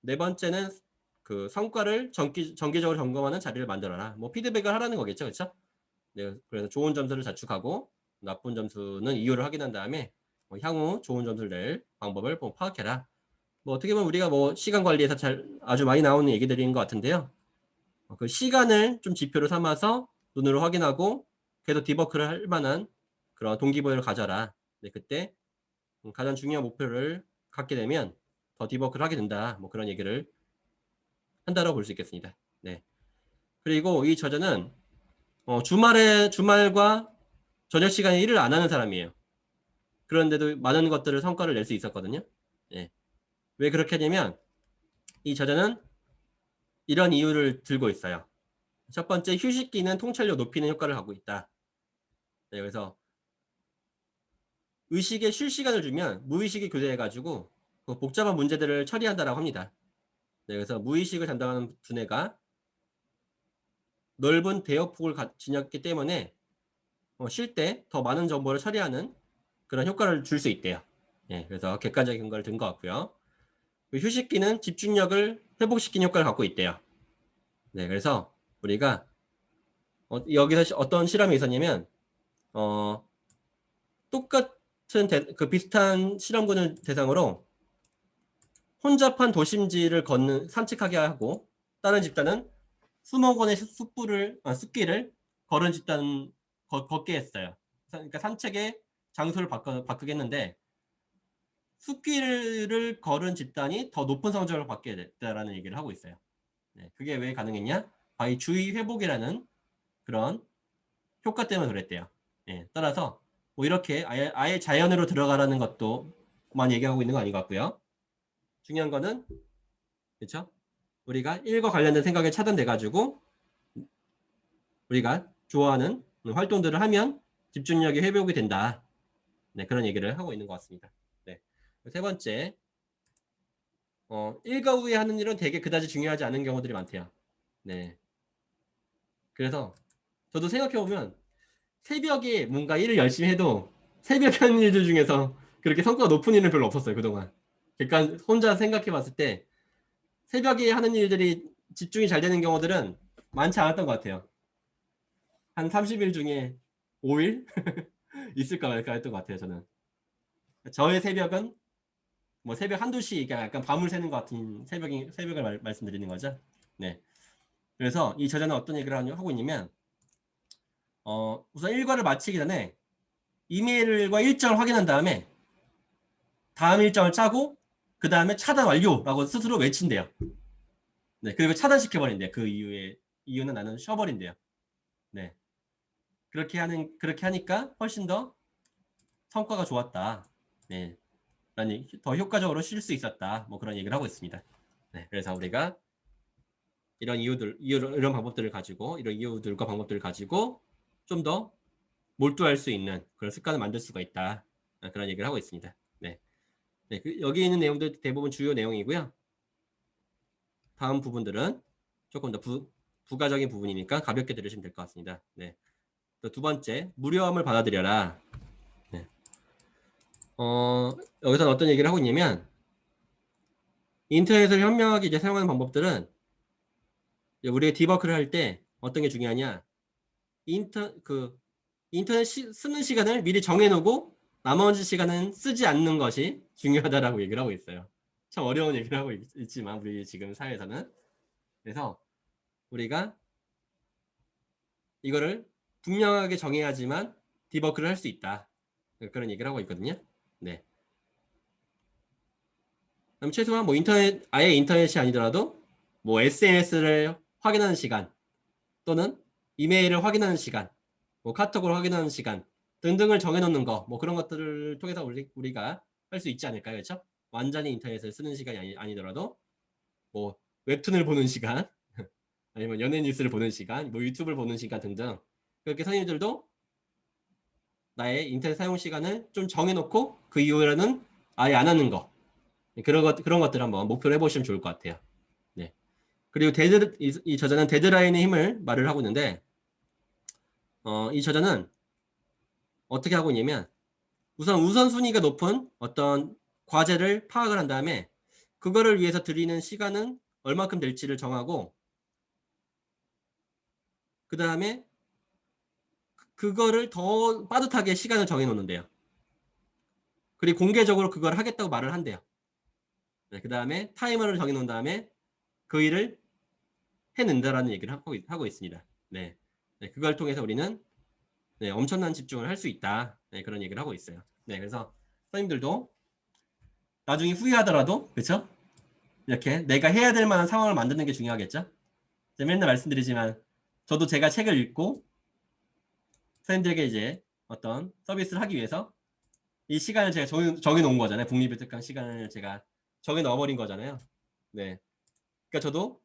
Speaker 1: 네 번째는 그 성과를 정기적으로 점검하는 자리를 만들어라. 뭐 피드백을 하라는 거겠죠. 그렇죠? 네, 그래서 좋은 점수를 자축하고 나쁜 점수는 이유를 확인한 다음에 향후 좋은 점수를 낼 방법을 파악해라. 뭐 어떻게 보면 우리가 뭐 시간 관리에서 아주 많이 나오는 얘기들인 것 같은데요. 그 시간을 좀 지표로 삼아서 눈으로 확인하고 계속 디버크를 할 만한 그런 동기부여를 가져라. 네, 그때 가장 중요한 목표를 갖게 되면 더 디버크를 하게 된다. 뭐 그런 얘기를 한다고 볼 수 있겠습니다. 네. 그리고 이 저자는 주말과 저녁 시간에 일을 안 하는 사람이에요. 그런데도 많은 것들을 성과를 낼 수 있었거든요. 네. 왜 그렇게 하냐면 이 저자는 이런 이유를 들고 있어요. 첫 번째, 휴식기는 통찰력 높이는 효과를 갖고 있다. 네, 그래서 의식에 쉴 시간을 주면 무의식이 교대해가지고 그 복잡한 문제들을 처리한다라고 합니다. 네, 그래서 무의식을 담당하는 두뇌가 넓은 대역폭을 지녔기 때문에 쉴 때 더 많은 정보를 처리하는 그런 효과를 줄 수 있대요. 네, 그래서 객관적인 걸 든 것 같고요. 휴식기는 집중력을 회복시키는 효과를 갖고 있대요. 네, 그래서 우리가 여기서 어떤 실험이 있었냐면 똑같은 그 비슷한 실험군을 대상으로 혼잡한 도심지를 산책하게 하고 다른 집단은 수목원의 숲길을 걸은 집단 걷게 했어요. 그러니까 산책의 장소를 바꾸게 했는데 숲길을 걸은 집단이 더 높은 성적을 받게 됐다라는 얘기를 하고 있어요. 네, 그게 왜 가능했냐? 바로 주의 회복이라는 그런 효과 때문에 그랬대요. 네, 따라서 뭐 이렇게 아예 자연으로 들어가라는 것도 만 얘기하고 있는 거 아닌 것 같고요. 중요한 거는 그렇죠? 우리가 일과 관련된 생각이 차단돼 가지고 우리가 좋아하는 활동들을 하면 집중력이 회복이 된다. 네, 그런 얘기를 하고 있는 것 같습니다. 네. 세 번째, 일과 후에 하는 일은 되게 그다지 중요하지 않은 경우들이 많대요. 네. 그래서 저도 생각해보면 새벽에 뭔가 일을 열심히 해도 새벽에 하는 일들 중에서 그렇게 성과가 높은 일은 별로 없었어요, 그동안. 그러니까 혼자 생각해봤을 때 새벽에 하는 일들이 집중이 잘 되는 경우들은 많지 않았던 것 같아요. 한 30일 중에 5일 있을까 말까 했던 것 같아요, 저는. 저의 새벽은 뭐 새벽 한두 시, 그러니까 약간 밤을 새는 것 같은 새벽을 말씀드리는 거죠. 네. 그래서 이 저자는 어떤 얘기를 하고 있냐면, 우선 일과를 마치기 전에 이메일과 일정을 확인한 다음에 다음 일정을 짜고 그 다음에 차단 완료라고 스스로 외친대요. 네. 그리고 차단시켜버린대요. 그 이유는 나는 쉬어버린대요. 네. 그렇게 하니까 훨씬 더 성과가 좋았다. 네. 더 효과적으로 쉴 수 있었다. 뭐 그런 얘기를 하고 있습니다. 네. 그래서 우리가 이런 방법들을 가지고, 이런 이유들과 방법들을 가지고 좀 더 몰두할 수 있는 그런 습관을 만들 수가 있다. 그런 얘기를 하고 있습니다. 네. 네, 여기 있는 내용들 대부분 주요 내용이고요. 다음 부분들은 조금 더 부가적인 부분이니까 가볍게 들으시면 될 것 같습니다. 네. 또 두 번째, 무료함을 받아들여라. 네. 여기서는 어떤 얘기를 하고 있냐면, 인터넷을 현명하게 이제 사용하는 방법들은 우리가 디버크를 할 때 어떤 게 중요하냐? 인터넷 쓰는 시간을 미리 정해놓고 나머지 시간은 쓰지 않는 것이 중요하다라고 얘기를 하고 있어요. 참 어려운 얘기를 하고 있지만 우리 지금 사회에서는. 그래서 우리가 이거를 분명하게 정해야지만 디버크를 할 수 있다. 그런 얘기를 하고 있거든요. 네. 그럼 최소한 뭐 아예 인터넷이 아니더라도 뭐 SNS를 확인하는 시간 또는 이메일을 확인하는 시간, 뭐 카톡을 확인하는 시간 등등을 정해놓는 거, 뭐 그런 것들을 통해서 우리가 할 수 있지 않을까요? 그렇죠? 완전히 인터넷을 쓰는 시간이 아니더라도 뭐 웹툰을 보는 시간, 아니면 연예 뉴스를 보는 시간, 뭐 유튜브를 보는 시간 등등 그렇게 선생님들도 나의 인터넷 사용 시간을 좀 정해놓고 그 이후에는 아예 안 하는 거 그런 것들 한번 목표로 해보시면 좋을 것 같아요. 네. 그리고 이 저자는 데드라인의 힘을 말을 하고 있는데 이 저자는 어떻게 하고 있냐면 우선 우선순위가 높은 어떤 과제를 파악을 한 다음에 그거를 위해서 들이는 시간은 얼마큼 될지를 정하고 그 다음에 그거를 더 빠듯하게 시간을 정해 놓는데요. 그리고 공개적으로 그걸 하겠다고 말을 한대요. 네, 그 다음에 타이머를 정해 놓은 다음에 그 일을 해낸다라는 얘기를 하고 있습니다. 네. 네, 그걸 통해서 우리는 네, 엄청난 집중을 할 수 있다. 네, 그런 얘기를 하고 있어요. 네, 그래서 선생님들도 나중에 후회하더라도 그렇죠? 이렇게 내가 해야 될 만한 상황을 만드는 게 중요하겠죠? 제가 맨날 말씀드리지만 저도 제가 책을 읽고 선생님들에게 이제 어떤 서비스를 하기 위해서 이 시간을 제가 정해 놓은 거잖아요. 북리뷰 특강 시간을 제가 정해 넣어버린 거잖아요. 네. 그러니까 저도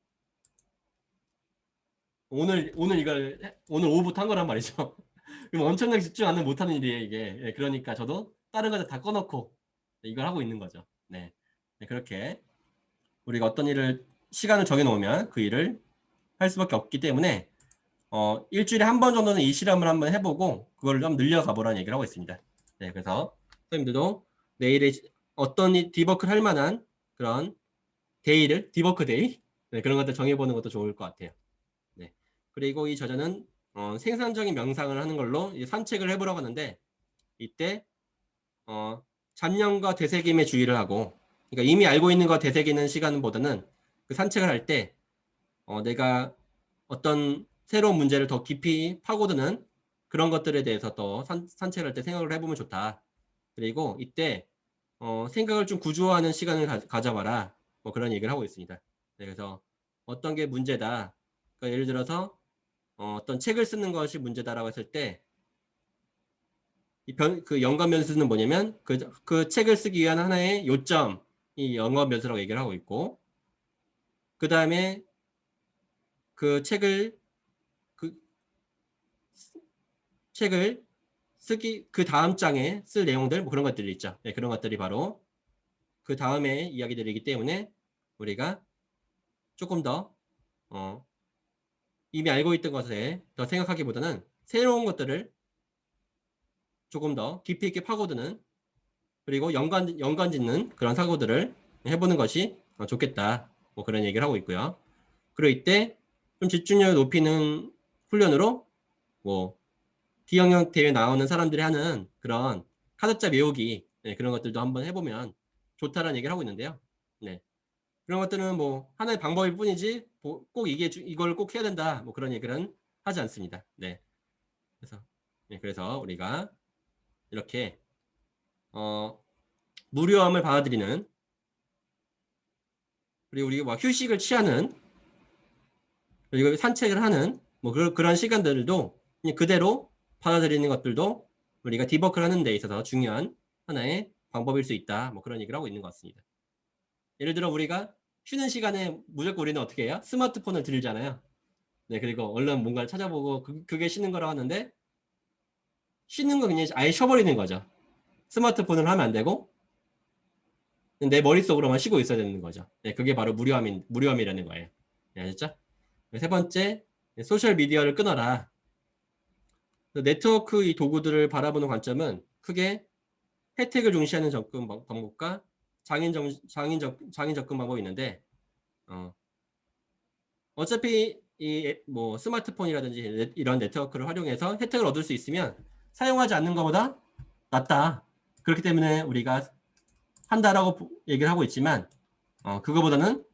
Speaker 1: 오늘 오늘 오후부터 한 거란 말이죠. 그럼 엄청나게 집중 안 하면 못하는 일이에요, 이게. 예, 그러니까 저도 다른 거 다 꺼놓고 이걸 하고 있는 거죠. 네. 네, 그렇게 우리가 어떤 일을 시간을 정해 놓으면 그 일을 할 수밖에 없기 때문에 일주일에 한 번 정도는 이 실험을 한번 해보고 그걸 좀 늘려가 보라는 얘기를 하고 있습니다. 네, 그래서 선생님들도 내일에 어떤 디버크를 할 만한 그런 디버크 데이 네, 그런 것들 정해보는 것도 좋을 것 같아요. 네. 그리고 이 저자는 생산적인 명상을 하는 걸로 산책을 해보라고 하는데 이때 잡념과 되새김에 주의를 하고 그러니까 이미 알고 있는 거 되새기는 시간보다는 그 산책을 할 때 내가 어떤 새로운 문제를 더 깊이 파고드는 그런 것들에 대해서 더 산책을 할 때 생각을 해보면 좋다. 그리고 이때 생각을 좀 구조화하는 시간을 가져봐라. 뭐 그런 얘기를 하고 있습니다. 네, 그래서 어떤 게 문제다. 그러니까 예를 들어서 어떤 책을 쓰는 것이 문제다라고 했을 때 그 연관변수는 뭐냐면 그 책을 쓰기 위한 하나의 요점 이 연관변수라고 얘기를 하고 있고 그 다음에 그 그 책을 그 다음 장에 쓸 내용들 뭐 그런 것들이 있죠. 네, 그런 것들이 바로 그 다음에 이야기들이기 때문에 우리가 조금 더 이미 알고 있던 것에 더 생각하기보다는 새로운 것들을 조금 더 깊이 있게 파고드는 그리고 연관 짓는 그런 사고들을 해보는 것이 좋겠다. 뭐 그런 얘기를 하고 있고요. 그리고 이때 좀 집중력을 높이는 훈련으로 뭐 D영역 대회 나오는 사람들이 하는 그런 카드짜 외우기 네, 그런 것들도 한번 해보면 좋다라는 얘기를 하고 있는데요. 네. 그런 것들은 뭐 하나의 방법일 뿐이지 꼭 이걸 꼭 해야 된다 뭐 그런 얘기는 하지 않습니다. 네. 그래서 우리가 이렇게 무료함을 받아들이는 그리고 우리가 뭐 휴식을 취하는 그리고 산책을 하는 뭐 그런 시간들도 그냥 그대로 받아들이는 것들도 우리가 디버크를 하는 데 있어서 중요한 하나의 방법일 수 있다. 뭐 그런 얘기를 하고 있는 것 같습니다. 예를 들어 우리가 쉬는 시간에 무조건 우리는 어떻게 해요? 스마트폰을 들잖아요. 네, 그리고 얼른 뭔가를 찾아보고 그게 쉬는 거라고 하는데 쉬는 거 그냥 아예 쉬어버리는 거죠. 스마트폰을 하면 안 되고 내 머릿속으로만 쉬고 있어야 되는 거죠. 네, 그게 바로 무료함이라는 거예요. 네, 아셨죠? 세 번째, 소셜 미디어를 끊어라. 네트워크 이 도구들을 바라보는 관점은 크게 혜택을 중시하는 접근 방법과 장인 접근 방법이 있는데, 어차피 이 뭐 스마트폰이라든지 이런 네트워크를 활용해서 혜택을 얻을 수 있으면 사용하지 않는 것보다 낫다. 그렇기 때문에 우리가 한다라고 얘기를 하고 있지만, 그거보다는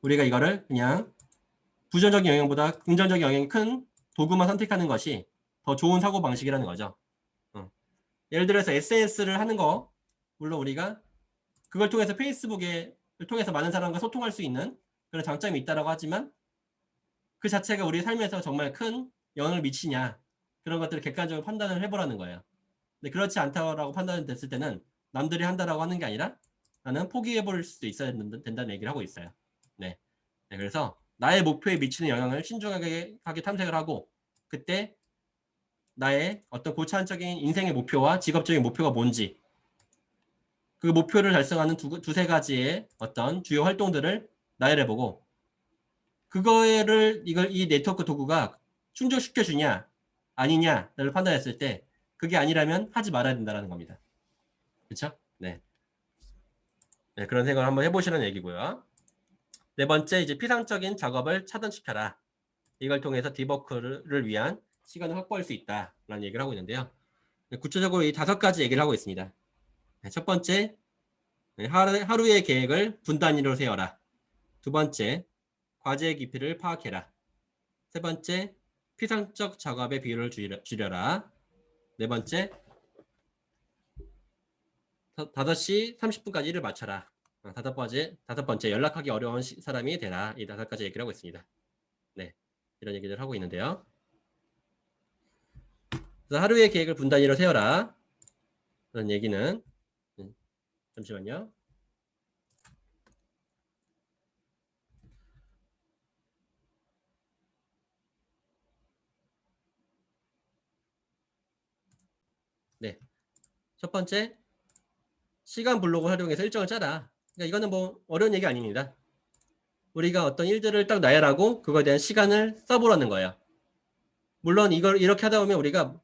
Speaker 1: 우리가 이거를 그냥 부정적인 영향보다 긍정적인 영향이 큰 도구만 선택하는 것이 더 좋은 사고 방식이라는 거죠. 예를 들어서 SNS를 하는 거, 물론 우리가 그걸 통해서 페이스북을 통해서 많은 사람과 소통할 수 있는 그런 장점이 있다라고 하지만 그 자체가 우리 삶에서 정말 큰 영향을 미치냐, 그런 것들을 객관적으로 판단을 해보라는 거예요. 근데 그렇지 않다고 판단됐을 때는 남들이 한다라고 하는 게 아니라 나는 포기해볼 수도 있어야 된다는 얘기를 하고 있어요. 네. 그래서 나의 목표에 미치는 영향을 신중하게 탐색을 하고 그때 나의 어떤 고차원적인 인생의 목표와 직업적인 목표가 뭔지 그 목표를 달성하는 두세 가지의 어떤 주요 활동들을 나열해보고 그거를 이 네트워크 도구가 충족시켜 주냐 아니냐를 판단했을 때 그게 아니라면 하지 말아야 된다는 겁니다. 그렇죠? 네. 네, 그런 생각을 한번 해보시는 얘기고요. 네 번째, 이제 피상적인 작업을 차단시켜라. 이걸 통해서 디버크를 위한 시간을 확보할 수 있다라는 얘기를 하고 있는데요. 구체적으로 이 5가지 얘기를 하고 있습니다. 첫 번째, 하루의 계획을 분 단위로 세워라. 두 번째, 과제의 깊이를 파악해라. 세 번째, 피상적 작업의 비율을 줄여라. 네 번째, 5시 30분까지 일을 마쳐라. 다섯 번째, 연락하기 어려운 사람이 되라. 이 5가지 얘기를 하고 있습니다. 네, 이런 얘기를 하고 있는데요. 그래서 하루의 계획을 분 단위로 세워라. 그런 얘기는 잠시만요. 네, 첫 번째, 시간 블록을 활용해서 일정을 짜라. 그러니까 이거는 뭐 어려운 얘기 아닙니다. 우리가 어떤 일들을 딱 나열하고 그거에 대한 시간을 써보라는 거예요. 물론 이걸 이렇게 하다 보면 우리가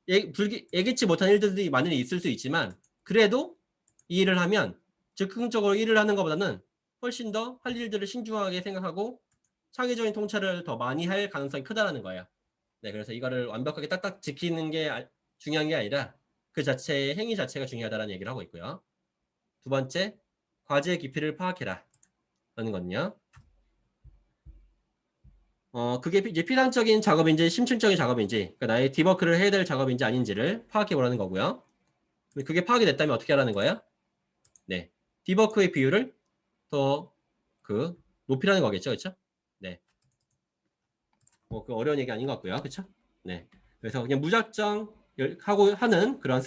Speaker 1: 예기치 못한 일들이 많이 있을 수 있지만 그래도 이 일을 하면 즉흥적으로 일을 하는 것보다는 훨씬 더 할 일들을 신중하게 생각하고 창의적인 통찰을 더 많이 할 가능성이 크다라는 거예요. 네, 그래서 이거를 완벽하게 딱딱 지키는 게 중요한 게 아니라 그 자체의 행위 자체가 중요하다는 얘기를 하고 있고요. 두 번째, 과제의 깊이를 파악해라 라는 거는요. 그게 이제 피상적인 작업인지 심층적인 작업인지 그러니까 나의 디버크를 해야 될 작업인지 아닌지를 파악해 보라는 거고요. 그게 파악이 됐다면 어떻게 하라는 거예요? 네, 디버크의 비율을 더 높이라는 거겠죠, 그렇죠? 네, 그 어려운 얘기 아닌 것 같고요, 그렇죠? 네, 그래서 그냥 무작정 하고 하는 그런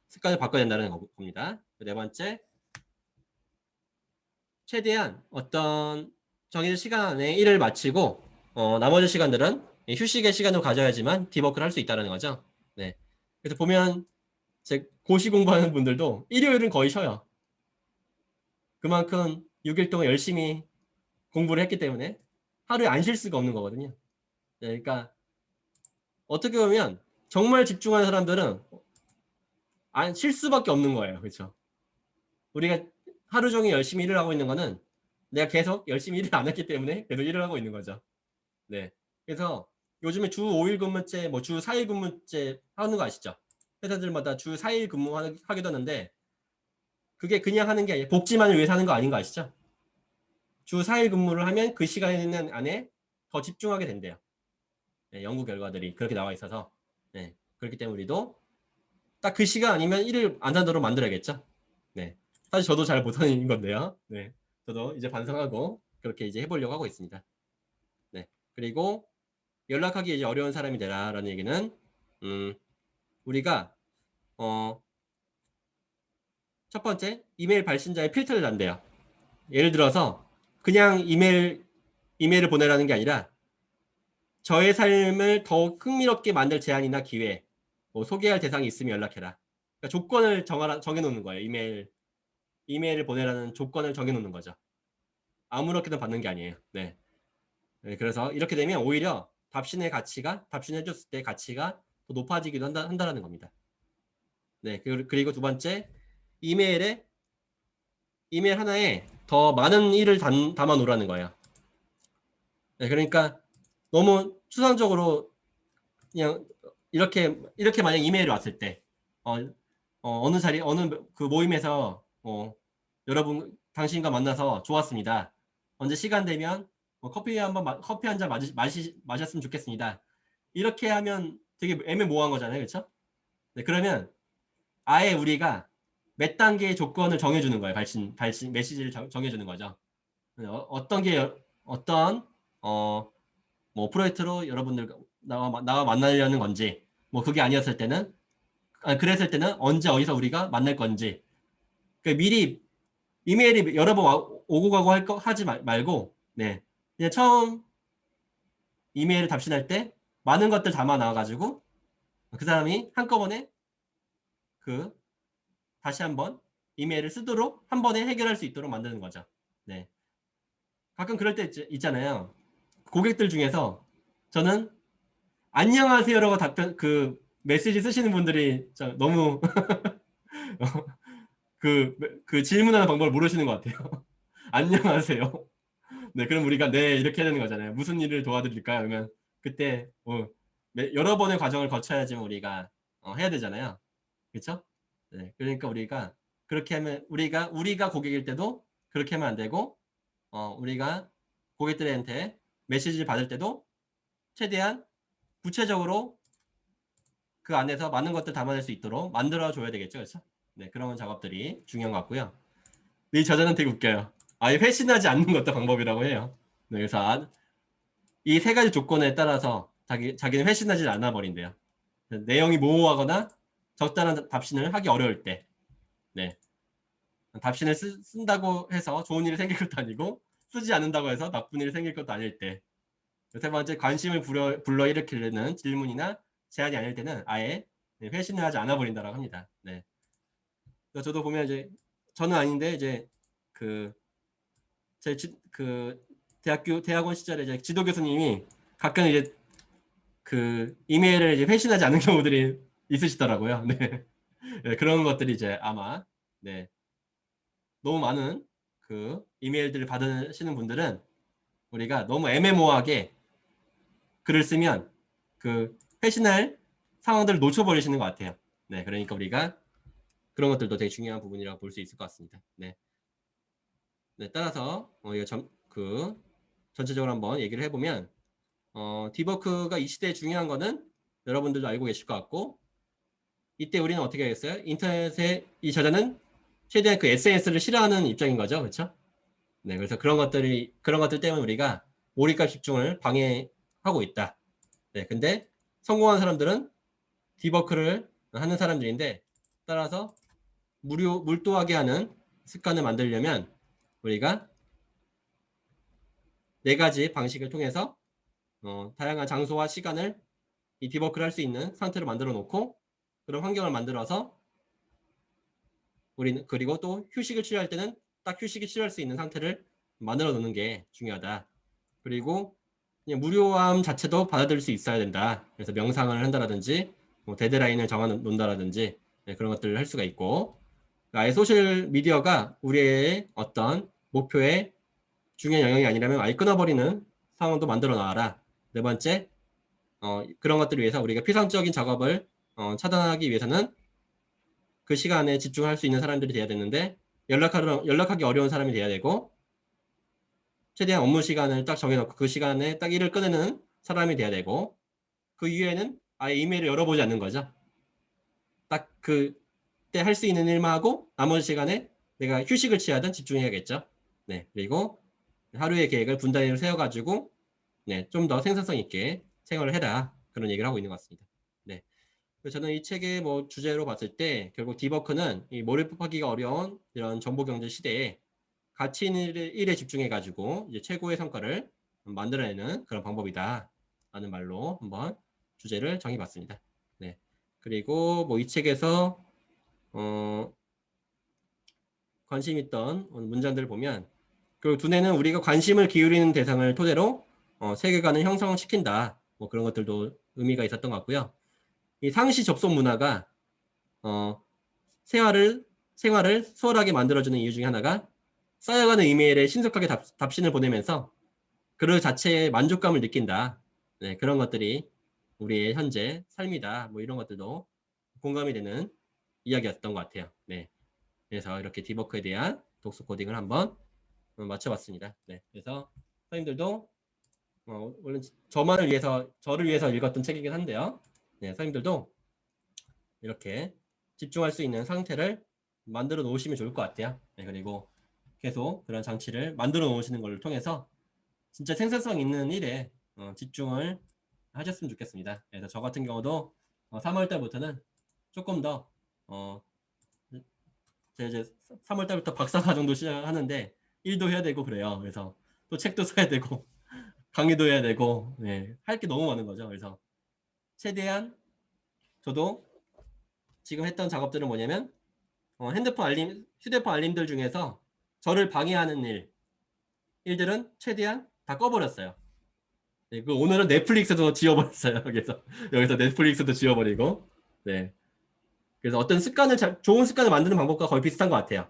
Speaker 1: 습관을 바꿔야 된다는 겁니다. 네 번째, 최대한 어떤 정해진 시간 안에 일을 마치고 나머지 시간들은 휴식의 시간을 가져야지만 디버크를 할 수 있다는 거죠. 네. 그래서 보면 제 고시 공부하는 분들도 일요일은 거의 쉬어요. 그만큼 6일 동안 열심히 공부를 했기 때문에 하루에 안 쉴 수가 없는 거거든요. 네, 그러니까 어떻게 보면 정말 집중하는 사람들은 안 쉴 수밖에 없는 거예요. 그렇죠? 우리가 하루 종일 열심히 일을 하고 있는 거는 내가 계속 열심히 일을 안 했기 때문에 계속 일을 하고 있는 거죠. 네. 그래서 요즘에 주 5일 근무제, 뭐 주 4일 근무제 하는 거 아시죠? 회사들마다 주 4일 근무하기도 하는데 그게 그냥 하는 게 아니라 복지만을 위해서 하는 거 아닌 거 아시죠? 주 4일 근무를 하면 그 시간 안에 더 집중하게 된대요. 네, 연구 결과들이 그렇게 나와 있어서 네, 그렇기 때문에 우리도 딱 그 시간 아니면 일을 안 하도록 만들어야겠죠. 네. 사실 저도 잘 못하는 건데요. 네. 저도 이제 반성하고 그렇게 이제 해보려고 하고 있습니다. 네. 그리고 연락하기 이제 어려운 사람이 되라라는 얘기는 우리가 첫 번째 이메일 발신자의 필터를 난대요. 예를 들어서 그냥 이메일을 보내라는 게 아니라 저의 삶을 더욱 흥미롭게 만들 제안이나 기회, 뭐 소개할 대상이 있으면 연락해라. 그러니까 조건을 정해놓는 거예요. 이메일을 보내라는 조건을 정해놓는 거죠. 아무렇게나 받는 게 아니에요. 네. 네, 그래서 이렇게 되면 오히려 답신해줬을 때 가치가 더 높아지기도 한다라는 겁니다. 네, 그리고 두 번째, 이메일 하나에 더 많은 일을 담아 놓으라는 거예요. 네, 그러니까 너무 추상적으로 그냥 이렇게 만약 이메일이 왔을 때 어느 그 모임에서 여러분 당신과 만나서 좋았습니다. 언제 시간 되면 커피 한 잔 마셨으면 좋겠습니다. 이렇게 하면 되게 애매모호한 거잖아요, 그렇죠? 네, 그러면 아예 우리가 몇 단계의 조건을 정해주는 거예요. 메시지를 정해주는 거죠. 어떤 뭐 프로젝트로 여러분들 나와 만나려는 건지, 뭐 그게 아니었을 때는, 그랬을 때는 언제 어디서 우리가 만날 건지. 미리 이메일이 여러 번 오고 가고 하지 말고, 네, 그냥 처음 이메일을 답신할 때 많은 것들 담아 놔가지고 그 사람이 한꺼번에 다시 한번 이메일을 쓰도록 한 번에 해결할 수 있도록 만드는 거죠. 네. 가끔 그럴 때 있잖아요. 고객들 중에서 저는 안녕하세요라고 메시지 쓰시는 분들이 너무 그 질문하는 방법을 모르시는 것 같아요. 안녕하세요. 네, 그럼 우리가 네 이렇게 해야 되는 거잖아요. 무슨 일을 도와드릴까요? 그러면 그때 여러 번의 과정을 거쳐야지만 우리가 해야 되잖아요. 그렇죠? 네, 그러니까 우리가 그렇게 하면 우리가 고객일 때도 그렇게 하면 안 되고 우리가 고객들한테 메시지를 받을 때도 최대한 구체적으로 그 안에서 많은 것들 담아낼 수 있도록 만들어줘야 되겠죠. 그렇죠? 네, 그런 작업들이 중요한 것 같고요. 이 저자는 되게 웃겨요. 아예 회신하지 않는 것도 방법이라고 해요. 네, 그래서 이 세 가지 조건에 따라서 자기는 회신하지 않아 버린대요. 내용이 모호하거나 적절한 답신을 하기 어려울 때, 네, 답신을 쓴다고 해서 좋은 일이 생길 것도 아니고 쓰지 않는다고 해서 나쁜 일이 생길 것도 아닐 때, 세 번째 관심을 불러일으키려는 질문이나 제안이 아닐 때는 아예 회신을 하지 않아 버린다라고 합니다. 네. 저도 보면 이제 저는 아닌데 이제 그 대학원 시절에 이제 지도 교수님이 가끔 이제 이메일을 이제 회신하지 않는 경우들이 있으시더라고요. 네. 네, 그런 것들이 이제 아마 네. 너무 많은 이메일들을 받으시는 분들은 우리가 너무 애매모호하게 글을 쓰면 회신할 상황들을 놓쳐버리시는 것 같아요. 네, 그러니까 우리가 그런 것들도 되게 중요한 부분이라고 볼 수 있을 것 같습니다. 네. 네, 따라서 이거 전체적으로 한번 얘기를 해보면 디버크가 이 시대에 중요한 거는 여러분들도 알고 계실 것 같고 이때 우리는 어떻게 하겠어요? 인터넷에 이 저자는 최대한 SNS를 싫어하는 입장인 거죠, 그렇죠? 네, 그래서 그런 것들 때문에 우리가 몰입과 집중을 방해하고 있다. 네, 근데 성공한 사람들은 디버크를 하는 사람들인데 따라서 물도하게 하는 습관을 만들려면 우리가 네 가지 방식을 통해서 다양한 장소와 시간을 이 디버크를 할 수 있는 상태로 만들어 놓고 그런 환경을 만들어서 우리는 그리고 또 휴식을 취할 때는 딱 휴식이 취할 수 있는 상태를 만들어 놓는 게 중요하다. 그리고 그냥 무료함 자체도 받아들일 수 있어야 된다. 그래서 명상을 한다라든지 뭐 데드라인을 정해 놓는다라든지 네, 그런 것들을 할 수가 있고 아예 소셜 미디어가 우리의 어떤 목표에 중요한 영역이 아니라면 아예 끊어버리는 상황도 만들어 놔라. 네 번째, 그런 것들을 위해서 우리가 피상적인 작업을 차단하기 위해서는 그 시간에 집중할 수 있는 사람들이 돼야 되는데 연락하기 어려운 사람이 돼야 되고 최대한 업무 시간을 딱 정해놓고 그 시간에 딱 일을 꺼내는 사람이 돼야 되고 그 이후에는 아예 이메일을 열어보지 않는 거죠. 딱 그때 할 수 있는 일만 하고 나머지 시간에 내가 휴식을 취하든 집중해야겠죠. 네, 그리고 하루의 계획을 분단위로 세워가지고 네, 좀 더 생산성 있게 생활을 해라. 그런 얘기를 하고 있는 것 같습니다. 네. 그래서 저는 이 책의 뭐 주제로 봤을 때 결국 디버크는 이 몰입하기가 어려운 이런 정보 경제 시대에 가치 일에 집중해 가지고 이제 최고의 성과를 만들어내는 그런 방법이다 라는 말로 한번 주제를 정해봤습니다. 네. 그리고 뭐 이 책에서 관심 있던 문장들을 보면 그 두뇌는 우리가 관심을 기울이는 대상을 토대로 세계관을 형성시킨다. 뭐 그런 것들도 의미가 있었던 것 같고요. 이 상시 접속 문화가 생활을 수월하게 만들어주는 이유 중에 하나가 쌓여가는 이메일에 신속하게 답신을 보내면서 그 자체의 만족감을 느낀다. 네, 그런 것들이 우리의 현재 삶이다. 뭐 이런 것들도 공감이 되는 이야기였던 것 같아요. 네, 그래서 이렇게 디버크에 대한 독서 코딩을 한번 맞춰봤습니다. 네, 그래서 선생님들도 원래 저를 위해서 읽었던 책이긴 한데요. 네, 선생님들도 이렇게 집중할 수 있는 상태를 만들어 놓으시면 좋을 것 같아요. 네, 그리고 계속 그런 장치를 만들어 놓으시는 걸 통해서 진짜 생산성 있는 일에 집중을 하셨으면 좋겠습니다. 그래서 저 같은 경우도 3월 달부터는 조금 더 이제 3월 달부터 박사과정도 시작하는데 일도 해야 되고 그래요. 그래서 또 책도 써야 되고 강의도 해야 되고 네, 할 게 너무 많은 거죠. 그래서 최대한 저도 지금 했던 작업들은 뭐냐면 휴대폰 알림들 중에서 저를 방해하는 일들은 최대한 다 꺼버렸어요. 네, 오늘은 넷플릭스도 지워버렸어요. 그래서 여기서 넷플릭스도 지워버리고, 네. 그래서 어떤 좋은 습관을 만드는 방법과 거의 비슷한 것 같아요.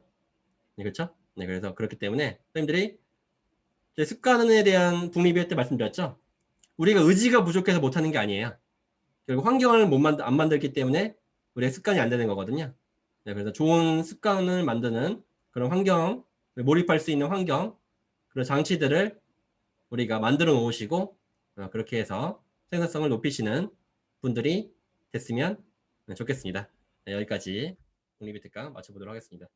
Speaker 1: 네, 그렇죠? 네, 그래서 그렇기 때문에 선생님들이 습관에 대한 북리뷰 때 말씀드렸죠. 우리가 의지가 부족해서 못하는 게 아니에요. 결국 환경을 안 만들기 때문에 우리의 습관이 안 되는 거거든요. 네, 그래서 좋은 습관을 만드는 그런 환경, 몰입할 수 있는 환경, 그런 장치들을 우리가 만들어 놓으시고 그렇게 해서 생산성을 높이시는 분들이 됐으면 좋겠습니다. 네, 여기까지 독립의 특강 마쳐보도록 하겠습니다.